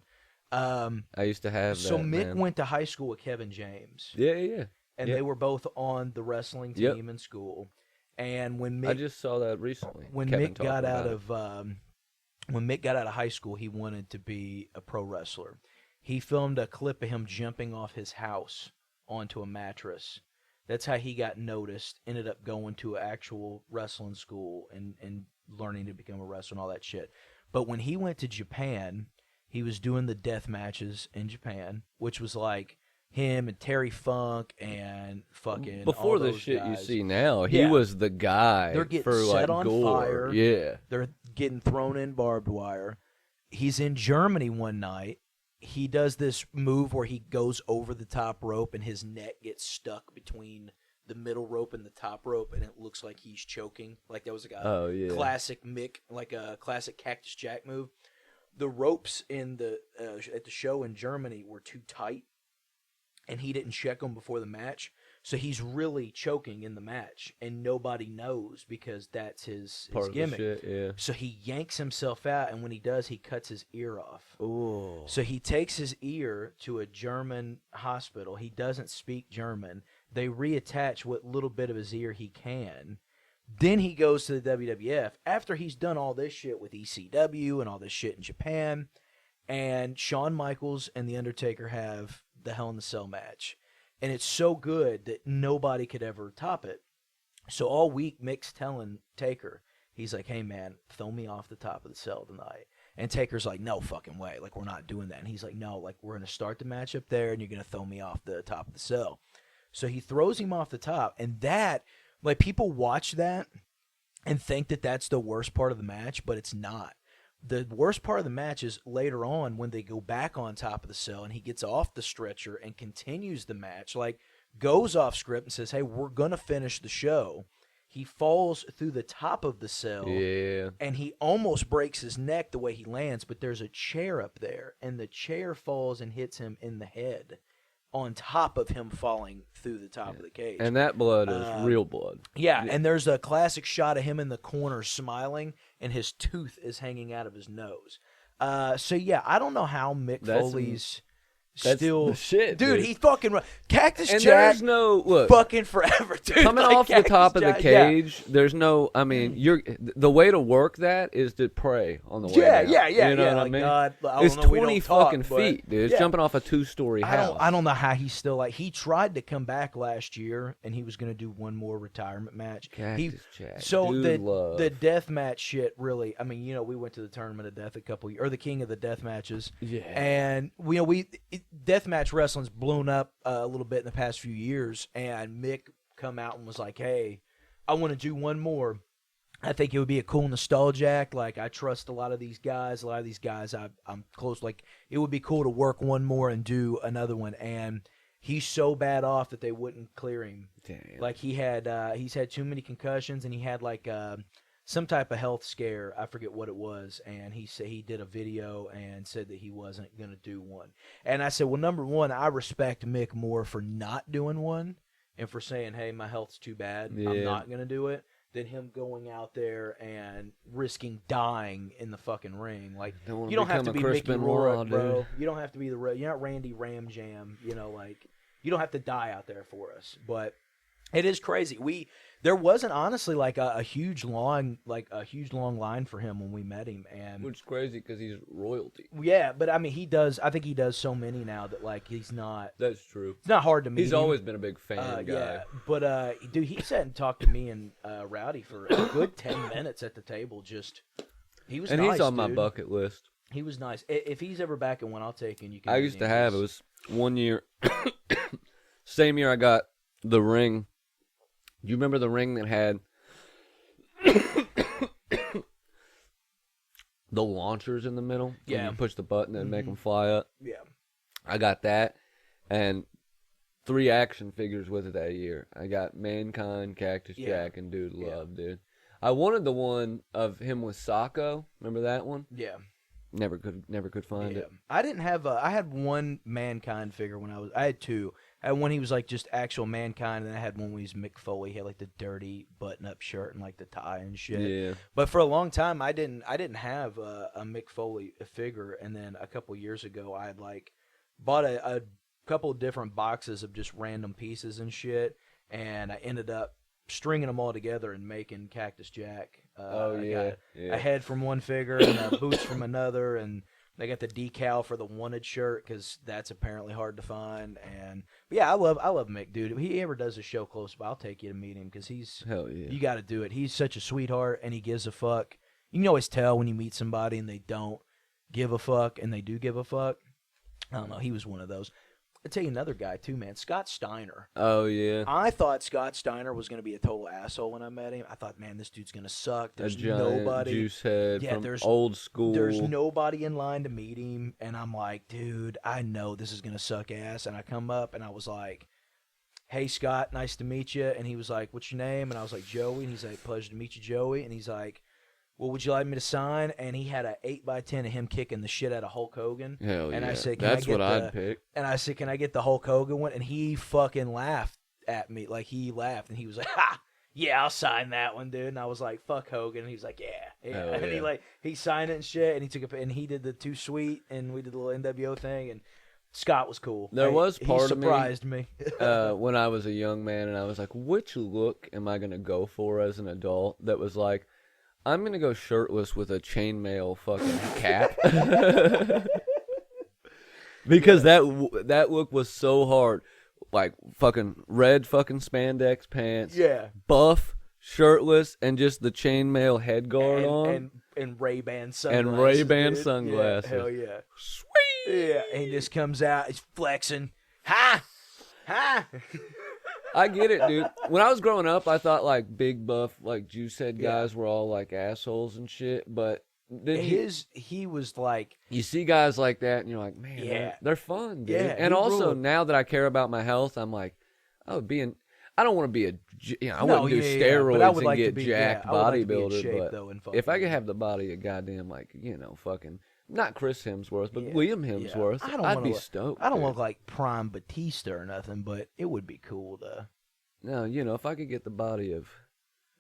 [SPEAKER 1] I used to have
[SPEAKER 2] so
[SPEAKER 1] that,
[SPEAKER 2] Mick
[SPEAKER 1] man.
[SPEAKER 2] went to high school with Kevin James.
[SPEAKER 1] Yeah.
[SPEAKER 2] and
[SPEAKER 1] Yep.
[SPEAKER 2] they were both on the wrestling
[SPEAKER 1] Yep.
[SPEAKER 2] team in school. And when
[SPEAKER 1] I
[SPEAKER 2] Mick
[SPEAKER 1] just saw that recently.
[SPEAKER 2] when
[SPEAKER 1] Kevin
[SPEAKER 2] Mick got
[SPEAKER 1] talking
[SPEAKER 2] out
[SPEAKER 1] about it.
[SPEAKER 2] of when Mick got out of high school, he wanted to be a pro wrestler. He filmed a clip of him jumping off his house onto a mattress. That's how he got noticed. Ended up going to an actual wrestling school and learning to become a wrestler and all that shit. But when he went to Japan, he was doing the death matches in Japan, which was like him and Terry Funk and fucking
[SPEAKER 1] Before
[SPEAKER 2] all
[SPEAKER 1] the
[SPEAKER 2] those
[SPEAKER 1] shit you
[SPEAKER 2] guys.
[SPEAKER 1] see now, he
[SPEAKER 2] Yeah.
[SPEAKER 1] was the guy
[SPEAKER 2] They're getting
[SPEAKER 1] for
[SPEAKER 2] set
[SPEAKER 1] like
[SPEAKER 2] on
[SPEAKER 1] gore.
[SPEAKER 2] fire.
[SPEAKER 1] Yeah.
[SPEAKER 2] They're getting thrown in barbed wire. He's in Germany one night. He does this move where he goes over the top rope and his neck gets stuck between the middle rope and the top rope, and it looks like he's choking. Like that was like a classic Mick, like a classic Cactus Jack move. The ropes in the at the show in Germany were too tight, and he didn't check them before the match. So he's really choking in the match, and nobody knows because that's his
[SPEAKER 1] Part of the
[SPEAKER 2] gimmick.
[SPEAKER 1] shit, yeah.
[SPEAKER 2] So he yanks himself out, and when he does, he cuts his ear off.
[SPEAKER 1] Ooh.
[SPEAKER 2] So he takes his ear to a German hospital. He doesn't speak German. They reattach what little bit of his ear he can. Then he goes to the WWF after he's done all this shit with ECW and all this shit in Japan. And Shawn Michaels and The Undertaker have the Hell in the Cell match. And it's so good that nobody could ever top it. So all week, Mick's telling Taker, he's like, hey, man, throw me off the top of the cell tonight. And Taker's like, no fucking way. Like, we're not doing that. And he's like, no, like, we're going to start the match up there, and you're going to throw me off the top of the cell. So he throws him off the top. And that, like, people watch that and think that that's the worst part of the match, but it's not. The worst part of the match is later on when they go back on top of the cell and he gets off the stretcher and continues the match, like goes off script and says, hey, we're going to finish the show. He falls through the top of the cell, and he almost breaks his neck the way he lands, but there's a chair up there, and the chair falls and hits him in the head on top of him falling through the top of the cage.
[SPEAKER 1] And that blood is real blood.
[SPEAKER 2] Yeah, and there's a classic shot of him in the corner smiling, and his tooth is hanging out of his nose. So, yeah, I don't know how Mick Foley's still...
[SPEAKER 1] the shit, dude.
[SPEAKER 2] He fucking... Cactus
[SPEAKER 1] and
[SPEAKER 2] Jack
[SPEAKER 1] there's no... Look,
[SPEAKER 2] fucking forever, dude.
[SPEAKER 1] coming
[SPEAKER 2] like
[SPEAKER 1] off the
[SPEAKER 2] Cactus
[SPEAKER 1] top of the
[SPEAKER 2] Jack,
[SPEAKER 1] cage, there's no... I mean, the way to work that is to pray on the way down.
[SPEAKER 2] Yeah.
[SPEAKER 1] You know what I
[SPEAKER 2] like,
[SPEAKER 1] mean?
[SPEAKER 2] God, I
[SPEAKER 1] It's
[SPEAKER 2] don't know, we
[SPEAKER 1] 20
[SPEAKER 2] don't talk,
[SPEAKER 1] fucking
[SPEAKER 2] but-
[SPEAKER 1] feet, dude. It's
[SPEAKER 2] Yeah.
[SPEAKER 1] jumping off a 2-story house.
[SPEAKER 2] I don't know how he's still like. He tried to come back last year, and he was going to do one more retirement match.
[SPEAKER 1] Cactus Jack.
[SPEAKER 2] So
[SPEAKER 1] Dude love.
[SPEAKER 2] the death match shit really. I mean, we went to the Tournament of Death or the King of the Death matches.
[SPEAKER 1] Yeah.
[SPEAKER 2] And death match wrestling's blown up a little bit in the past few years, and Mick come out and was like, "Hey, I want to do one more." I think it would be a cool nostalgia act. Like, I trust a lot of these guys. A lot of these guys I'm close. Like, it would be cool to work one more and do another one. And he's so bad off that they wouldn't clear him.
[SPEAKER 1] Damn.
[SPEAKER 2] Like, he's had too many concussions, and he had, like, some type of health scare. I forget what it was. And he said he did a video and said that he wasn't going to do one. And I said, well, number one, I respect Mick more for not doing one and for saying, hey, my health's too bad.
[SPEAKER 1] Yeah.
[SPEAKER 2] I'm not going to do it. Than him going out there and risking dying in the fucking ring. Like, you don't have to be Mickey Rourke, bro. You don't have to be you're not Randy Ramjam. Like, you don't have to die out there for us. But it is crazy. There wasn't honestly like a huge long line for him when we met him, and
[SPEAKER 1] Which is crazy because he's royalty.
[SPEAKER 2] yeah. But I mean, I think he does so many now that like he's not.
[SPEAKER 1] That's true.
[SPEAKER 2] It's not hard to meet.
[SPEAKER 1] He's
[SPEAKER 2] him.
[SPEAKER 1] always been a big fan guy.
[SPEAKER 2] Yeah, but dude, he sat and talked to me and Rowdy for a good 10 minutes at the table. He was
[SPEAKER 1] And
[SPEAKER 2] nice,
[SPEAKER 1] he's on my
[SPEAKER 2] dude.
[SPEAKER 1] bucket list.
[SPEAKER 2] He was nice. If he's ever back in one, I'll take him. You can.
[SPEAKER 1] I used to have, it was one year, same year I got the ring. Do you remember the ring that had the launchers in the middle?
[SPEAKER 2] Yeah.
[SPEAKER 1] And you push the button and make them fly up.
[SPEAKER 2] Yeah.
[SPEAKER 1] I got that and 3 action figures with it that year. I got Mankind, Cactus Jack, and Dude Love, dude. I wanted the one of him with Sacco. Remember that one?
[SPEAKER 2] Yeah.
[SPEAKER 1] Never could find it.
[SPEAKER 2] I didn't have I had one Mankind figure when I had 2. I had one he was like just actual Mankind, and I had one when he was Mick Foley. He had like the dirty button-up shirt and like the tie and shit.
[SPEAKER 1] Yeah.
[SPEAKER 2] But for a long time, I didn't have a Mick Foley figure, and then a couple years ago, I had like bought a couple of different boxes of just random pieces and shit, and I ended up stringing them all together and making Cactus Jack. I got a head from one figure and boots from another, and they got the decal for the wanted shirt because that's apparently hard to find. And but yeah, I love Mick, dude. If he ever does a show close by, I'll take you to meet him because he's
[SPEAKER 1] hell yeah.
[SPEAKER 2] You got to do it. He's such a sweetheart, and he gives a fuck. You can always tell when you meet somebody and they don't give a fuck, and they do give a fuck. I don't know. He was one of those. I'll tell you another guy, too, man. Scott Steiner.
[SPEAKER 1] Oh, yeah.
[SPEAKER 2] I thought Scott Steiner was going to be a total asshole when I met him. I thought, man, this dude's going to suck. There's
[SPEAKER 1] a giant
[SPEAKER 2] nobody.
[SPEAKER 1] Juice head from
[SPEAKER 2] there's
[SPEAKER 1] old school.
[SPEAKER 2] There's nobody in line to meet him. And I'm like, dude, I know this is going to suck ass. And I come up, and I was like, hey, Scott, nice to meet you. And he was like, what's your name? And I was like, Joey. And he's like, pleasure to meet you, Joey. And he's like, well, would you like me to sign? And he had an 8x10 of him kicking the shit out of Hulk Hogan.
[SPEAKER 1] Hell
[SPEAKER 2] and
[SPEAKER 1] yeah.
[SPEAKER 2] I said,
[SPEAKER 1] that's what I'd pick.
[SPEAKER 2] And I said, can I get the Hulk Hogan one? And he fucking laughed at me. Like, he laughed. And he was like, ha, yeah, I'll sign that one, dude. And I was like, fuck Hogan. And he was like, yeah.
[SPEAKER 1] Hell
[SPEAKER 2] And
[SPEAKER 1] yeah.
[SPEAKER 2] he signed it and shit. And he took and he did the Too Sweet. And we did the little NWO thing. And Scott was cool.
[SPEAKER 1] There was part
[SPEAKER 2] he
[SPEAKER 1] of me,
[SPEAKER 2] surprised me.
[SPEAKER 1] when I was a young man, and I was like, which look am I going to go for as an adult that was like, I'm going to go shirtless with a chainmail fucking cap. Because that look was so hard. Like, fucking red fucking spandex pants.
[SPEAKER 2] Yeah.
[SPEAKER 1] Buff, shirtless, and just the chainmail head guard on.
[SPEAKER 2] And Ray-Ban sunglasses.
[SPEAKER 1] And Ray-Ban
[SPEAKER 2] dude.
[SPEAKER 1] sunglasses.
[SPEAKER 2] Yeah, hell yeah.
[SPEAKER 1] Sweet!
[SPEAKER 2] Yeah, and he just comes out, he's flexing. Ha! Ha!
[SPEAKER 1] I get it, dude. When I was growing up, I thought, like, big buff, like, juice head guys were all, like, assholes and shit. But then
[SPEAKER 2] he was like...
[SPEAKER 1] You see guys like that, and you're like, man, they're fun, dude.
[SPEAKER 2] Yeah,
[SPEAKER 1] and also,
[SPEAKER 2] ruled.
[SPEAKER 1] now that I care about my health, I'm like, I don't want to be I wouldn't do steroids
[SPEAKER 2] but I would
[SPEAKER 1] and
[SPEAKER 2] like
[SPEAKER 1] get
[SPEAKER 2] to be,
[SPEAKER 1] jacked
[SPEAKER 2] I would like to be in
[SPEAKER 1] bodybuilder.
[SPEAKER 2] shape,
[SPEAKER 1] But
[SPEAKER 2] though, and
[SPEAKER 1] if I
[SPEAKER 2] fucking-
[SPEAKER 1] could have the body of goddamn, like, fucking... Not Chris Hemsworth, but Liam Hemsworth. I'd be stoked.
[SPEAKER 2] I don't
[SPEAKER 1] dude.
[SPEAKER 2] look like prime Batista or nothing, but it would be cool to...
[SPEAKER 1] No, if I could get the body of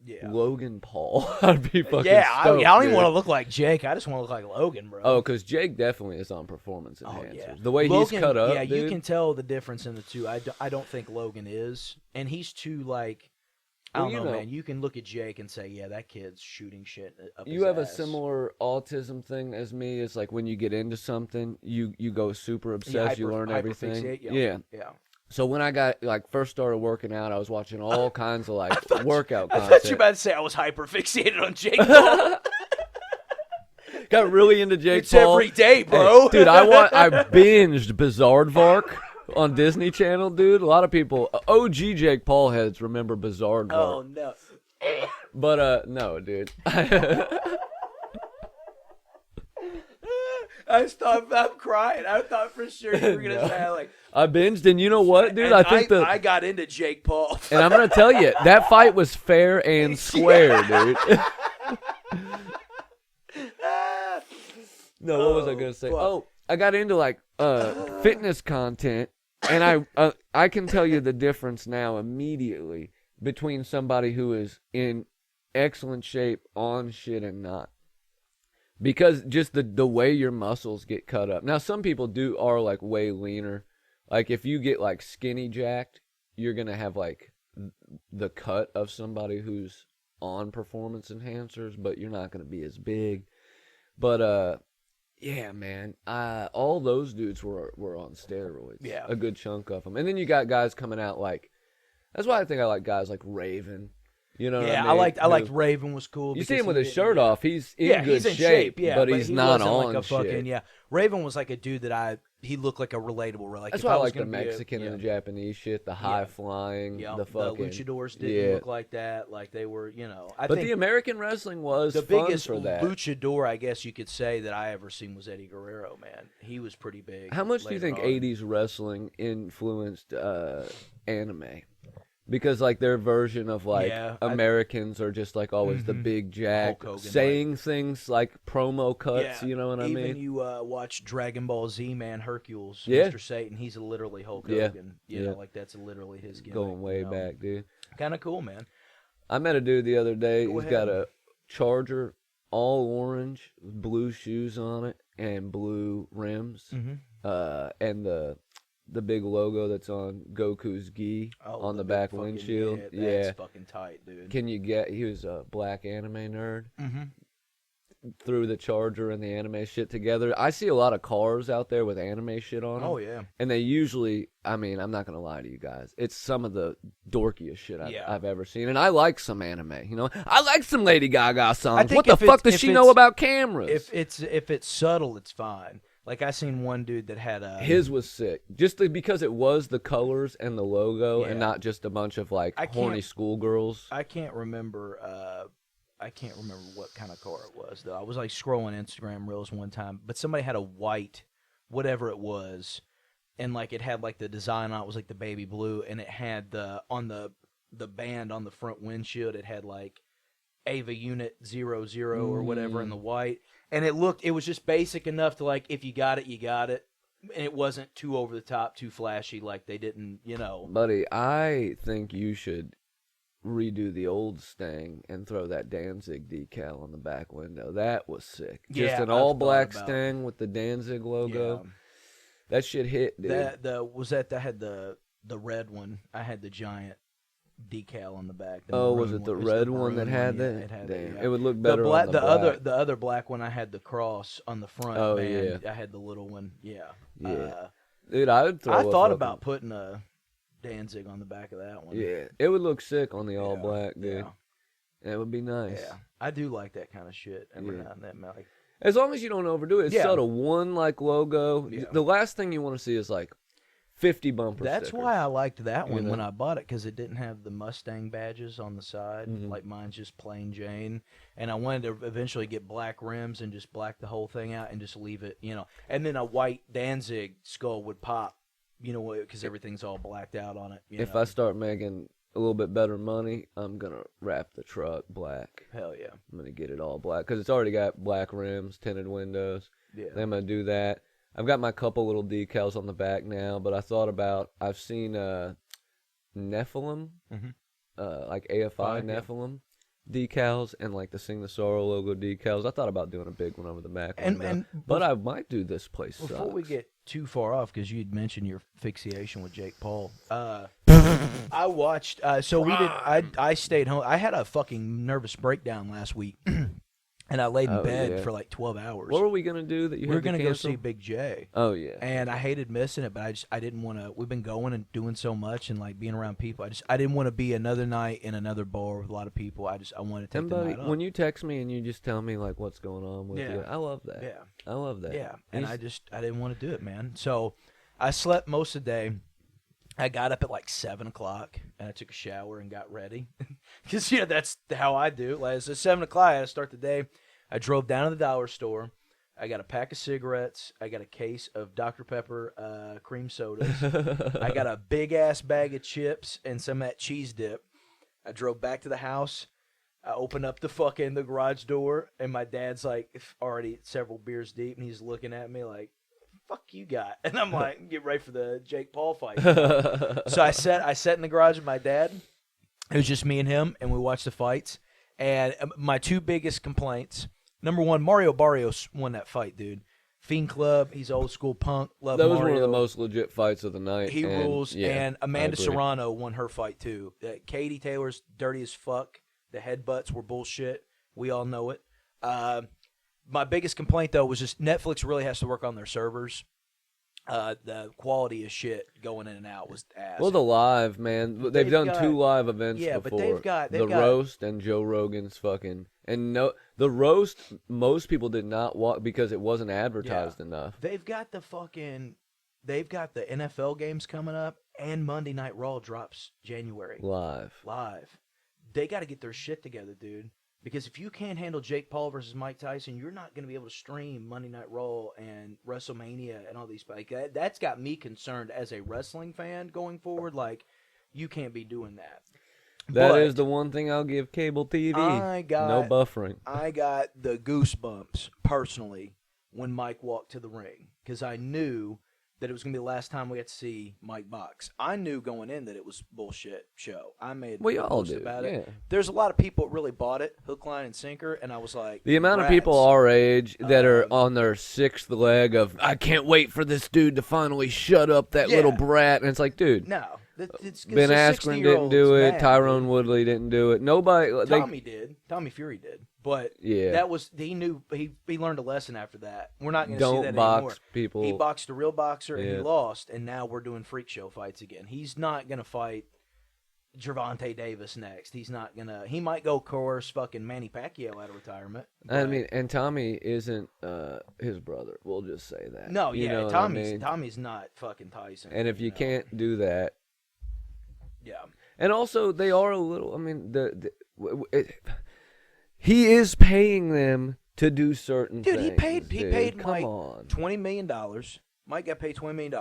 [SPEAKER 2] Yeah.
[SPEAKER 1] Logan Paul, I'd be fucking
[SPEAKER 2] I
[SPEAKER 1] stoked,
[SPEAKER 2] don't even
[SPEAKER 1] dude.
[SPEAKER 2] want to look like Jake. I just want to look like Logan, bro.
[SPEAKER 1] Oh, because Jake definitely is on performance enhancers.
[SPEAKER 2] yeah.
[SPEAKER 1] The way
[SPEAKER 2] Logan,
[SPEAKER 1] he's cut up,
[SPEAKER 2] yeah,
[SPEAKER 1] dude.
[SPEAKER 2] you can tell the difference in the two. I don't think Logan is, and he's too like. I
[SPEAKER 1] Well,
[SPEAKER 2] don't know, man. You can look at Jake and say, yeah, that kid's shooting shit up his
[SPEAKER 1] You have a
[SPEAKER 2] ass.
[SPEAKER 1] similar autism thing as me. It's like when you get into something, you go super obsessed. You learn everything.
[SPEAKER 2] hyperfixate,
[SPEAKER 1] Yeah. So when I got first started working out, I was watching all kinds of workout
[SPEAKER 2] I
[SPEAKER 1] content.
[SPEAKER 2] thought you were about to say I was hyper fixated on Jake Paul.
[SPEAKER 1] Got really into Jake
[SPEAKER 2] It's
[SPEAKER 1] Paul.
[SPEAKER 2] every day, bro.
[SPEAKER 1] Hey, dude, I binged Bizarrevark on Disney Channel, dude. A lot of people, OG Jake Paul heads remember Bizarrevark.
[SPEAKER 2] Oh no.
[SPEAKER 1] But no, dude.
[SPEAKER 2] I stopped. I'm crying. I thought for sure you were gonna say like.
[SPEAKER 1] I binged, and you know what, dude?
[SPEAKER 2] And
[SPEAKER 1] I think
[SPEAKER 2] I got into Jake Paul.
[SPEAKER 1] and I'm gonna tell you that fight was fair and square, dude. No, what was I gonna say?
[SPEAKER 2] fuck.
[SPEAKER 1] Oh, I got into fitness content, and I can tell you the difference now immediately between somebody who is in excellent shape on shit and not. Because just the way your muscles get cut up. Now, some people are like way leaner. Like if you get like skinny jacked, you're gonna have like the cut of somebody who's on performance enhancers, but you're not gonna be as big. But yeah, man, all those dudes were on steroids.
[SPEAKER 2] Yeah,
[SPEAKER 1] a good chunk of them. And then you got guys coming out like. That's why I think I like guys like Raven. You know what I mean?
[SPEAKER 2] I liked Raven was cool.
[SPEAKER 1] You see him with his shirt off. He's in good
[SPEAKER 2] he's in
[SPEAKER 1] shape,
[SPEAKER 2] yeah,
[SPEAKER 1] but he's
[SPEAKER 2] he
[SPEAKER 1] not
[SPEAKER 2] wasn't
[SPEAKER 1] on
[SPEAKER 2] like a fucking,
[SPEAKER 1] shit.
[SPEAKER 2] Yeah, Raven was like a dude that he looked like a relatable. Like
[SPEAKER 1] That's
[SPEAKER 2] if
[SPEAKER 1] why I
[SPEAKER 2] was
[SPEAKER 1] like the
[SPEAKER 2] gonna be
[SPEAKER 1] Mexican and the Japanese shit, the high flying, the fucking.
[SPEAKER 2] The luchadors didn't look like that. Like they were, I
[SPEAKER 1] but
[SPEAKER 2] think
[SPEAKER 1] the American wrestling was
[SPEAKER 2] the
[SPEAKER 1] fun
[SPEAKER 2] biggest
[SPEAKER 1] for that.
[SPEAKER 2] luchador, I guess you could say, that I ever seen was Eddie Guerrero. Man, he was pretty big.
[SPEAKER 1] How much do you think
[SPEAKER 2] later on.
[SPEAKER 1] '80s wrestling influenced anime? Because like their version of Americans are just like always the big jack saying things like promo cuts. You know what I mean?
[SPEAKER 2] Even you watch Dragon Ball Z, man, Hercules,
[SPEAKER 1] Yeah.
[SPEAKER 2] Mr. Satan, he's literally Hulk
[SPEAKER 1] Yeah.
[SPEAKER 2] Hogan. You know, like that's literally his gimmick.
[SPEAKER 1] Going way back, dude.
[SPEAKER 2] Kind of cool, man.
[SPEAKER 1] I met a dude the other day.
[SPEAKER 2] Go
[SPEAKER 1] He's
[SPEAKER 2] ahead.
[SPEAKER 1] got a Charger, all orange, with blue shoes on it, and blue rims.
[SPEAKER 2] Mm-hmm.
[SPEAKER 1] And the big logo that's on Goku's gi on the back windshield.
[SPEAKER 2] Yeah, that's fucking tight, dude.
[SPEAKER 1] He was a black anime nerd.
[SPEAKER 2] Mm-hmm.
[SPEAKER 1] Threw the Charger and the anime shit together. I see a lot of cars out there with anime shit on them.
[SPEAKER 2] Oh, yeah.
[SPEAKER 1] And they usually, I mean, I'm not going to lie to you guys. It's some of the dorkiest shit I've ever seen. And I like some anime, you know? I like some Lady Gaga songs. What the fuck does she know about cameras?
[SPEAKER 2] If it's subtle, it's fine. Like, I seen one dude that had a...
[SPEAKER 1] His was sick. Just because it was the colors and the logo and not just a bunch of, like, horny schoolgirls.
[SPEAKER 2] I can't remember what kind of car it was, though. I was, like, scrolling Instagram Reels one time, but somebody had a white, whatever it was, and, like, it had, like, the design on it was, like, the baby blue, and it had on the band on the front windshield, it had, like, Ava Unit 00 or whatever in the white. And it was just basic enough to, like, if you got it, you got it. And it wasn't too over the top, too flashy, like they didn't, you know.
[SPEAKER 1] Buddy, I think you should redo the old Stang and throw that Danzig decal on the back window. That was sick. Just an all-black Stang with the Danzig logo. Yeah. That shit hit, dude.
[SPEAKER 2] I had the red one. I had the giant decal on the back.
[SPEAKER 1] Was it the red one that had that?
[SPEAKER 2] It had
[SPEAKER 1] Damn.
[SPEAKER 2] that,
[SPEAKER 1] It would look better on the black.
[SPEAKER 2] The other black one, I had the cross on the front.
[SPEAKER 1] Oh,
[SPEAKER 2] man. Yeah. I had the little one. Yeah.
[SPEAKER 1] Dude, I
[SPEAKER 2] thought about putting a Danzig on the back of that one.
[SPEAKER 1] Yeah. It would look sick on the all black, dude. Yeah. It would be nice.
[SPEAKER 2] Yeah. I do like that kind of shit every now and then, Mally.
[SPEAKER 1] As long as you don't overdo it. It's subtle. One, like, logo. Yeah. The last thing you want to see is, like, 50 bumper
[SPEAKER 2] That's
[SPEAKER 1] stickers.
[SPEAKER 2] why I liked that one when I bought it, because it didn't have the Mustang badges on the side. Like, mine's just plain Jane. And I wanted to eventually get black rims and just black the whole thing out and just leave it, you know. And then a white Danzig skull would pop, you know, because everything's all blacked out on it.
[SPEAKER 1] If I start making a little bit better money, I'm going to wrap the truck black.
[SPEAKER 2] Hell yeah.
[SPEAKER 1] I'm going to get it all black, because it's already got black rims, tinted windows. Yeah. Then I'm going to do that. I've got my couple little decals on the back now, but I've seen Nephilim, like AFI Nephilim decals, and like the Sing the Sorrow logo decals. I thought about doing a big one over the back, but I might do This Place Sucks.
[SPEAKER 2] Before we get too far off, because you'd mentioned your fixation with Jake Paul, I watched. I stayed home. I had a fucking nervous breakdown last week. And I laid in bed for like 12 hours.
[SPEAKER 1] What were we going to do that you had to cancel?
[SPEAKER 2] We were going to go see Big J.
[SPEAKER 1] Oh, yeah.
[SPEAKER 2] And I hated missing it, but I didn't want to. We've been going and doing so much and like being around people. I didn't want to be another night in another bar with a lot of people. I wanted to take the night off.
[SPEAKER 1] When you text me and you just tell me like what's going on with you, I love that.
[SPEAKER 2] Yeah.
[SPEAKER 1] I love that.
[SPEAKER 2] Yeah. And I didn't want to do it, man. So I slept most of the day. I got up at like 7 o'clock and I took a shower and got ready. Because, that's how I do. Like, it's 7 o'clock. I had to start the day. I drove down to the dollar store. I got a pack of cigarettes. I got a case of Dr. Pepper cream sodas. I got a big-ass bag of chips and some of that cheese dip. I drove back to the house. I opened up the garage door, and my dad's like already several beers deep, and he's looking at me like, fuck you got? And I'm like, get ready for the Jake Paul fight. So I sat in the garage with my dad. It was just me and him, and we watched the fights. And my two biggest complaints... Number one, Mario Barrios won that fight, dude. Fiend Club, he's old school punk. Love Mario.
[SPEAKER 1] That was one of the most legit fights of the night.
[SPEAKER 2] He rules. Yeah, and Amanda Serrano won her fight, too. Katie Taylor's dirty as fuck. The headbutts were bullshit. We all know it. My biggest complaint, though, was just Netflix really has to work on their servers. The quality of shit going in and out was ass.
[SPEAKER 1] Well, the live, man. They've done 2 live events before.
[SPEAKER 2] But they've got
[SPEAKER 1] roast and Joe Rogan's fucking... And the roast, most people did not watch because it wasn't advertised enough.
[SPEAKER 2] They've got the NFL games coming up, and Monday Night Raw drops January.
[SPEAKER 1] Live.
[SPEAKER 2] They got to get their shit together, dude. Because if you can't handle Jake Paul versus Mike Tyson, you're not going to be able to stream Monday Night Raw and WrestleMania and all these. Like that's got me concerned as a wrestling fan going forward. Like, you can't be doing that.
[SPEAKER 1] That is the one thing I'll give cable TV. No buffering.
[SPEAKER 2] I got the goosebumps, personally, when Mike walked to the ring. Because I knew that it was going to be the last time we got to see Mike box. I knew going in that it was bullshit show. I made
[SPEAKER 1] We
[SPEAKER 2] a
[SPEAKER 1] all
[SPEAKER 2] post
[SPEAKER 1] do,
[SPEAKER 2] about
[SPEAKER 1] yeah.
[SPEAKER 2] it. There's a lot of people that really bought it, hook, line, and sinker, and I was like,
[SPEAKER 1] The amount of
[SPEAKER 2] "Congrats."
[SPEAKER 1] people our age that are on their sixth leg of, I can't wait for this dude to finally shut up that little brat. And it's like, dude.
[SPEAKER 2] No. It's
[SPEAKER 1] Ben Askren didn't do it. Tyrone Woodley didn't do it. Nobody.
[SPEAKER 2] Tommy did. Tommy Fury did. But
[SPEAKER 1] yeah,
[SPEAKER 2] that was he knew he learned a lesson after that. We're not going to see that
[SPEAKER 1] don't box
[SPEAKER 2] anymore.
[SPEAKER 1] people.
[SPEAKER 2] He boxed a real boxer and he lost, and now we're doing freak show fights again. He's not going to fight Gervonta Davis next. He's not going to. He might go coerce fucking Manny Pacquiao out of retirement.
[SPEAKER 1] I mean, and Tommy isn't his brother. We'll just say that.
[SPEAKER 2] No,
[SPEAKER 1] you know
[SPEAKER 2] Tommy's not fucking Tyson.
[SPEAKER 1] And if you can't do that.
[SPEAKER 2] Yeah.
[SPEAKER 1] And also, they are a little. I mean, he is paying them to do certain things.
[SPEAKER 2] He paid
[SPEAKER 1] Come
[SPEAKER 2] Mike
[SPEAKER 1] on.
[SPEAKER 2] $20 million. Mike got paid $20 million.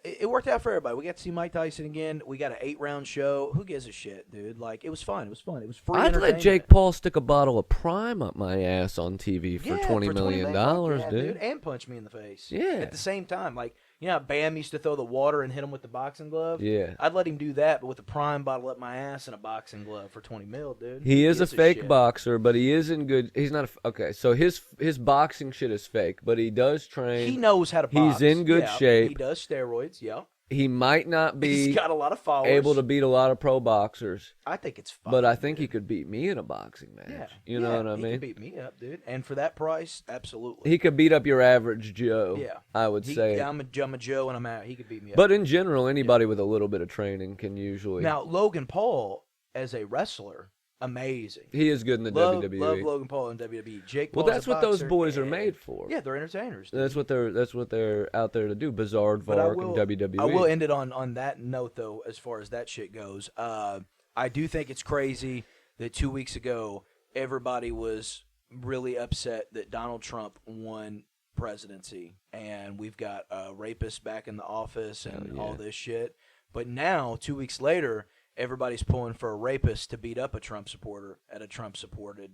[SPEAKER 2] It worked out for everybody. We got to see Mike Tyson again. We got an 8-round show. Who gives a shit, dude? Like, it was fun. It was fun. It was free
[SPEAKER 1] I'd let Jake Paul stick a bottle of Prime up my ass on TV for $20 million, dude.
[SPEAKER 2] And punch me in the face.
[SPEAKER 1] Yeah.
[SPEAKER 2] At the same time. Like, you know how Bam used to throw the water and hit him with the boxing glove?
[SPEAKER 1] Yeah.
[SPEAKER 2] I'd let him do that, but with a Prime bottle up my ass and a boxing glove for $20 million, dude.
[SPEAKER 1] He is a fake
[SPEAKER 2] shit.
[SPEAKER 1] boxer, but he is in good. He's not okay. So his boxing shit is fake, but he does train.
[SPEAKER 2] He knows how to box.
[SPEAKER 1] He's in good shape.
[SPEAKER 2] He does steroids, yeah.
[SPEAKER 1] He might not be
[SPEAKER 2] He's got a lot of followers.
[SPEAKER 1] able to beat a lot of pro boxers,
[SPEAKER 2] I think it's fun.
[SPEAKER 1] but I think he could beat me in a boxing match.
[SPEAKER 2] Yeah.
[SPEAKER 1] You know what I
[SPEAKER 2] He
[SPEAKER 1] mean?
[SPEAKER 2] could beat me up, dude. And for that price, absolutely.
[SPEAKER 1] He could beat up your average Joe.
[SPEAKER 2] Yeah.
[SPEAKER 1] I would say.
[SPEAKER 2] Yeah, I'm a Joe and I'm out. He could beat me up.
[SPEAKER 1] But in general, anybody with a little bit of training can usually.
[SPEAKER 2] Now, Logan Paul, as a wrestler, amazing.
[SPEAKER 1] He is good in the
[SPEAKER 2] Love
[SPEAKER 1] WWE.
[SPEAKER 2] Logan Paul in WWE. Jake
[SPEAKER 1] Well,
[SPEAKER 2] Paul's
[SPEAKER 1] that's
[SPEAKER 2] a
[SPEAKER 1] what those
[SPEAKER 2] boxer,
[SPEAKER 1] boys are
[SPEAKER 2] and-
[SPEAKER 1] made for.
[SPEAKER 2] Yeah, they're entertainers. Dude.
[SPEAKER 1] That's what they're out there to do. Bizarre Vark and WWE.
[SPEAKER 2] I will end it on that note, though, as far as that shit goes. I do think it's crazy that 2 weeks ago everybody was really upset that Donald Trump won presidency, and we've got rapists back in the office and all this shit. But now, 2 weeks later, everybody's pulling for a rapist to beat up a Trump supporter at a Trump-supported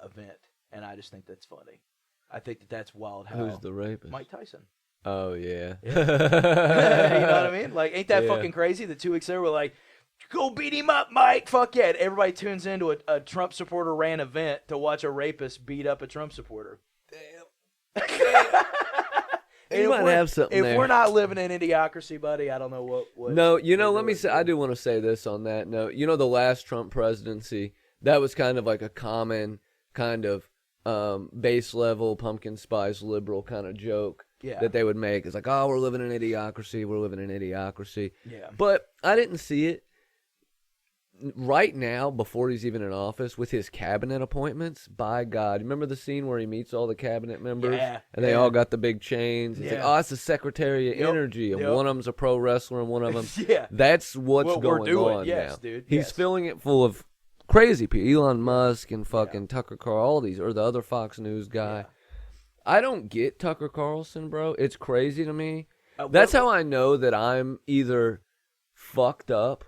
[SPEAKER 2] event, and I just think that's funny. I think that's wild. How
[SPEAKER 1] Who's the rapist?
[SPEAKER 2] Mike Tyson.
[SPEAKER 1] Oh yeah.
[SPEAKER 2] You know what I mean? Like, ain't that
[SPEAKER 1] Yeah.
[SPEAKER 2] fucking crazy? The 2 weeks later, we're like, go beat him up, Mike. Fuck yeah. Everybody tunes into a Trump supporter ran event to watch a rapist beat up a Trump supporter.
[SPEAKER 1] Damn. You might have something
[SPEAKER 2] If
[SPEAKER 1] there.
[SPEAKER 2] we're not living in idiocracy, buddy, I don't know what.
[SPEAKER 1] No, you know, let me say, I do want to say this on that note. You know, the last Trump presidency, that was kind of like a common kind of base level pumpkin spice liberal kind of joke that they would make. It's like, oh, we're living in idiocracy. We're living in idiocracy.
[SPEAKER 2] Yeah.
[SPEAKER 1] But I didn't see it. Right now, before he's even in office, with his cabinet appointments, by God. Remember the scene where he meets all the cabinet members?
[SPEAKER 2] Yeah,
[SPEAKER 1] And they all got the big chains? It's like, oh, it's the Secretary of Energy. And one of them's a pro wrestler and one of them.
[SPEAKER 2] Yeah.
[SPEAKER 1] That's what's
[SPEAKER 2] What
[SPEAKER 1] going
[SPEAKER 2] we're doing.
[SPEAKER 1] on
[SPEAKER 2] Yes,
[SPEAKER 1] now.
[SPEAKER 2] dude.
[SPEAKER 1] He's
[SPEAKER 2] Yes.
[SPEAKER 1] filling it full of crazy people. Elon Musk and fucking Tucker Carlson, all these, or the other Fox News guy.
[SPEAKER 2] Yeah.
[SPEAKER 1] I don't get Tucker Carlson, bro. It's crazy to me. That's how I know that I'm either fucked up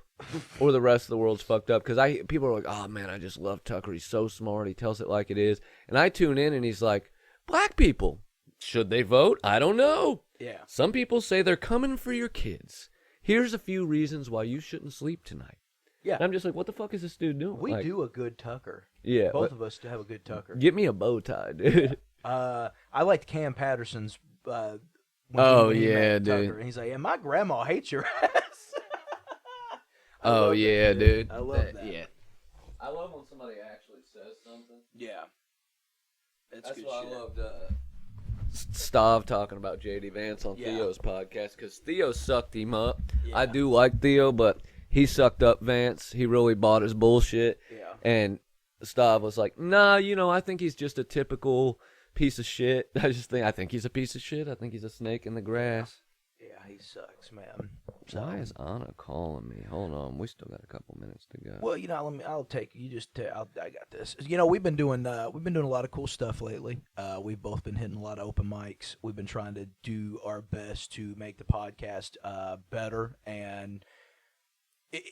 [SPEAKER 1] or the rest of the world's fucked up. Because people are like, oh, man, I just love Tucker. He's so smart. He tells it like it is. And I tune in and he's like, black people, should they vote? I don't know.
[SPEAKER 2] Yeah.
[SPEAKER 1] Some people say they're coming for your kids. Here's a few reasons why you shouldn't sleep tonight.
[SPEAKER 2] Yeah.
[SPEAKER 1] And I'm just like, what the fuck is this dude doing?
[SPEAKER 2] We
[SPEAKER 1] Like,
[SPEAKER 2] do a good Tucker.
[SPEAKER 1] Yeah.
[SPEAKER 2] Both of us have a good Tucker.
[SPEAKER 1] Get me a bow tie, dude.
[SPEAKER 2] I liked Cam Patterson's. When he met
[SPEAKER 1] dude.
[SPEAKER 2] Tucker, and he's like, "Yeah, my grandma hates your ass."
[SPEAKER 1] Oh, yeah, dude.
[SPEAKER 2] I love that.
[SPEAKER 1] Yeah. I love when somebody actually says something.
[SPEAKER 2] Yeah. That's good
[SPEAKER 1] why
[SPEAKER 2] shit.
[SPEAKER 1] I loved Stav talking about J.D. Vance on
[SPEAKER 2] Yeah.
[SPEAKER 1] Theo's podcast, because Theo sucked him up.
[SPEAKER 2] Yeah.
[SPEAKER 1] I do like Theo, but he sucked up Vance. He really bought his bullshit.
[SPEAKER 2] Yeah.
[SPEAKER 1] And Stav was like, nah, I think he's just a typical piece of shit. I think he's a piece of shit. I think he's a snake in the grass.
[SPEAKER 2] Yeah, he sucks, man.
[SPEAKER 1] Why is Anna calling me? Hold on, we still got a couple minutes to go.
[SPEAKER 2] Well, I'll take you. I got this. We've been doing a lot of cool stuff lately. We've both been hitting a lot of open mics. We've been trying to do our best to make the podcast better. And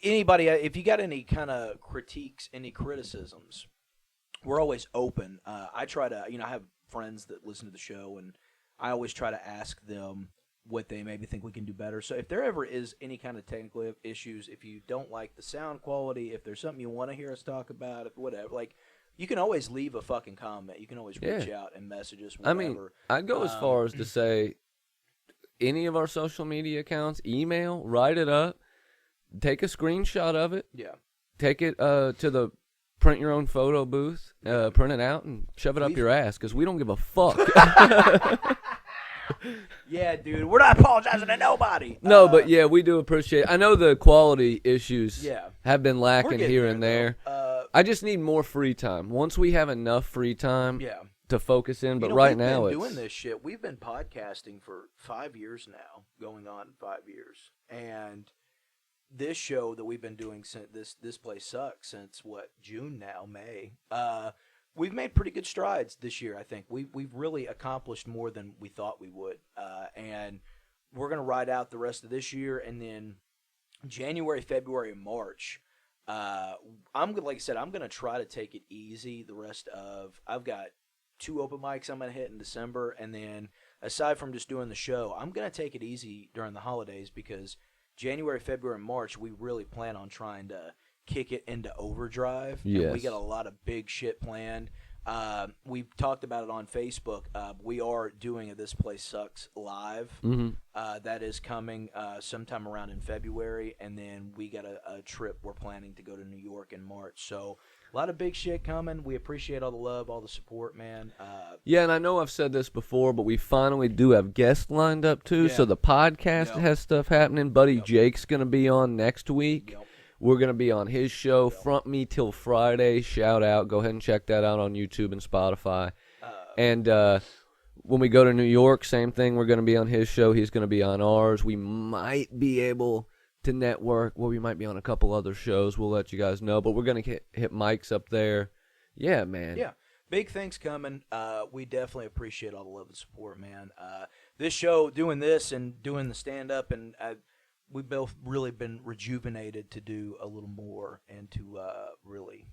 [SPEAKER 2] anybody, if you got any kind of critiques, any criticisms, we're always open. I try to, I have friends that listen to the show, and I always try to ask them what they maybe think we can do better. So if there ever is any kind of technical issues, if you don't like the sound quality, if there's something you want to hear us talk about, if whatever, like, you can always leave a fucking comment. You can always reach out and message us, whatever.
[SPEAKER 1] I mean, I'd go as far as to say any of our social media accounts, email, write it up, take a screenshot of it.
[SPEAKER 2] Yeah.
[SPEAKER 1] Take it to the print your own photo booth, print it out, and shove it up your ass, because we don't give a fuck.
[SPEAKER 2] Yeah, dude, we're not apologizing to nobody.
[SPEAKER 1] No, but yeah, we do appreciate it. I know the quality issues have been lacking here and there. I just need more free time. Once we have enough free time to focus in, but right now
[SPEAKER 2] we've been doing this shit. We've been podcasting for 5 years now, going on 5 years. And this show that we've been doing since this place sucks since June now, May. We've made pretty good strides this year. I think we've really accomplished more than we thought we would, and we're gonna ride out the rest of this year, and then January, February, and March. Like I said, I'm gonna try to take it easy. The rest of I've got 2 open mics I'm gonna hit in December, and then aside from just doing the show, I'm gonna take it easy during the holidays because January, February, and March, we really plan on trying to kick it into overdrive.
[SPEAKER 1] Yes.
[SPEAKER 2] We got a lot of big shit planned. We've talked about it on Facebook. We are doing a This Place Sucks live.
[SPEAKER 1] Mm-hmm.
[SPEAKER 2] That is coming sometime around in February. And then we got a trip we're planning to go to New York in March. So a lot of big shit coming. We appreciate all the love, all the support, man.
[SPEAKER 1] Yeah, and I know I've said this before, but we finally do have guests lined up, too.
[SPEAKER 2] Yeah.
[SPEAKER 1] So the podcast has stuff happening. Buddy Jake's going to be on next week. We're going to be on his show, Front Me Till Friday. Shout out. Go ahead and check that out on YouTube and Spotify. And when we go to New York, same thing. We're going to be on his show. He's going to be on ours. We might be able to network. Well, we might be on a couple other shows. We'll let you guys know. But we're going to hit mics up there. Yeah, man.
[SPEAKER 2] Yeah. Big things coming. We definitely appreciate all the love and support, man. This show, doing this and doing the stand-up, and we've both really been rejuvenated to do a little more and to really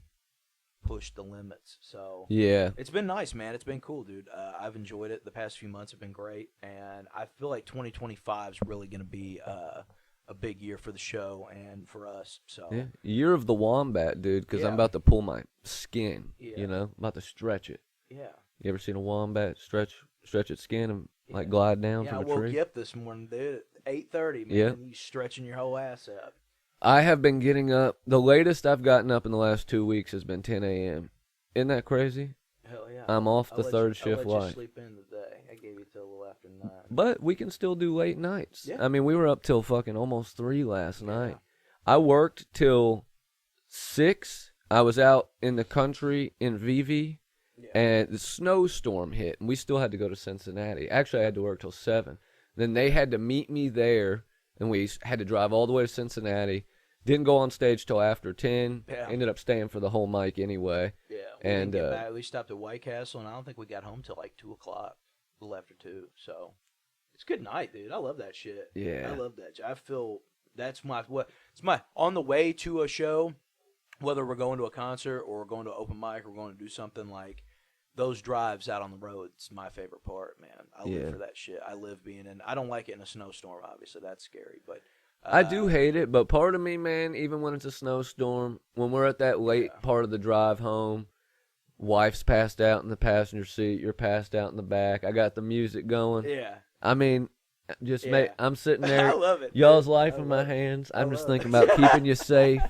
[SPEAKER 2] push the limits. So
[SPEAKER 1] yeah,
[SPEAKER 2] it's been nice, man. It's been cool, dude. I've enjoyed it. The past few months have been great, and I feel like 2025 is really going to be a big year for the show and for us. So
[SPEAKER 1] yeah, year of the wombat, dude. Because I'm about to pull my skin. You know, I'm about to stretch it.
[SPEAKER 2] Yeah.
[SPEAKER 1] You ever seen a wombat stretch its skin and like glide down from a tree?
[SPEAKER 2] Yeah, I woke up this morning, dude. 8:30, man.
[SPEAKER 1] Yeah.
[SPEAKER 2] You stretching your whole ass up.
[SPEAKER 1] I have been getting up. The latest I've gotten up in the last 2 weeks has been 10 a.m. Isn't that crazy?
[SPEAKER 2] Hell yeah.
[SPEAKER 1] I'm off the third shift
[SPEAKER 2] I'll let
[SPEAKER 1] light.
[SPEAKER 2] you sleep in today. I gave you till a little after 9.
[SPEAKER 1] But we can still do late nights.
[SPEAKER 2] Yeah.
[SPEAKER 1] I mean, we were up till fucking almost 3 last night. I worked till 6. I was out in the country in Vivi, and the snowstorm hit, and we still had to go to Cincinnati. Actually, I had to work till 7. Then they had to meet me there, and we had to drive all the way to Cincinnati. Didn't go on stage till after 10.
[SPEAKER 2] Yeah.
[SPEAKER 1] Ended up staying for the whole mic anyway.
[SPEAKER 2] Yeah.
[SPEAKER 1] And
[SPEAKER 2] didn't get back. We stopped at White Castle, and I don't think we got home till like 2 o'clock, a little after 2. So it's a good night, dude. I love that shit.
[SPEAKER 1] Yeah.
[SPEAKER 2] I love that. I feel that's it's my on the way to a show, whether we're going to a concert or we're going to an open mic or we're going to do something like. Those drives out on the road, it's my favorite part, man. I live for that shit. I live being in. I don't like it in a snowstorm, obviously. That's scary, but
[SPEAKER 1] I do hate it. But part of me, man, even when it's a snowstorm, when we're at that late part of the drive home, wife's passed out in the passenger seat, you're passed out in the back. I got the music going.
[SPEAKER 2] Yeah.
[SPEAKER 1] I mean, I'm sitting there.
[SPEAKER 2] I love it.
[SPEAKER 1] Y'all's life in my hands. I'm just thinking about keeping you safe,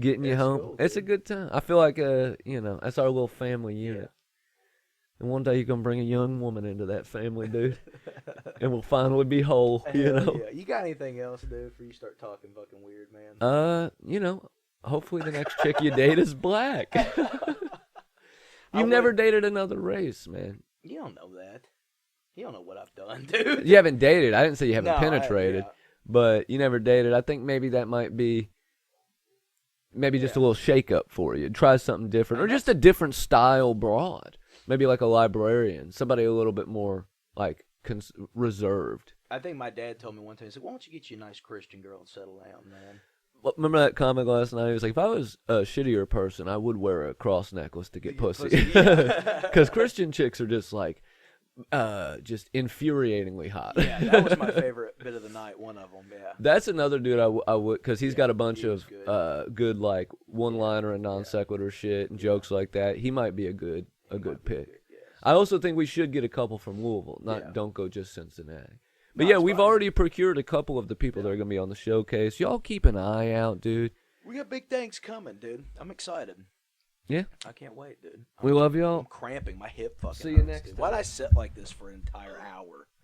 [SPEAKER 1] getting you home.
[SPEAKER 2] Cool,
[SPEAKER 1] it's a good time. I feel like that's our little family unit. And one day you're going to bring a young woman into that family, dude. And we'll finally be whole,
[SPEAKER 2] Yeah. You got anything else, dude, before you start talking fucking weird, man?
[SPEAKER 1] Hopefully the next chick you date is black. You've never dated another race, man.
[SPEAKER 2] You don't know that. You don't know what I've done, dude.
[SPEAKER 1] You haven't dated. I didn't say you haven't
[SPEAKER 2] No,
[SPEAKER 1] penetrated. But you never dated. I think maybe that might be just a little shake-up for you. Try something different. Or just a different style broad. Maybe like a librarian, somebody a little bit more like reserved.
[SPEAKER 2] I think my dad told me one time, he said, why don't you get you a nice Christian girl and settle down, man?
[SPEAKER 1] Well, remember that comment last night? He was like, if I was a shittier person, I would wear a cross necklace to get pussy. Because Christian chicks are just like, just infuriatingly hot.
[SPEAKER 2] Yeah, that was my favorite bit of the night. One of them. Yeah.
[SPEAKER 1] That's another dude I would, because he's got a bunch
[SPEAKER 2] he was
[SPEAKER 1] of good like one-liner and non sequitur shit and jokes like that. He might be a good pick.
[SPEAKER 2] Yes.
[SPEAKER 1] I also think we should get a couple from Louisville. Don't go just Cincinnati. But
[SPEAKER 2] No,
[SPEAKER 1] yeah,
[SPEAKER 2] it's
[SPEAKER 1] we've
[SPEAKER 2] fine.
[SPEAKER 1] already procured a couple of the people that are gonna be on the showcase. Y'all keep an eye out, dude.
[SPEAKER 2] We got big things coming, dude. I'm excited.
[SPEAKER 1] Yeah.
[SPEAKER 2] I can't wait, dude.
[SPEAKER 1] We love
[SPEAKER 2] I'm
[SPEAKER 1] y'all.
[SPEAKER 2] cramping. My hip fucking
[SPEAKER 1] See you
[SPEAKER 2] hurts,
[SPEAKER 1] next
[SPEAKER 2] dude.
[SPEAKER 1] time.
[SPEAKER 2] Why'd I sit like this for an entire hour?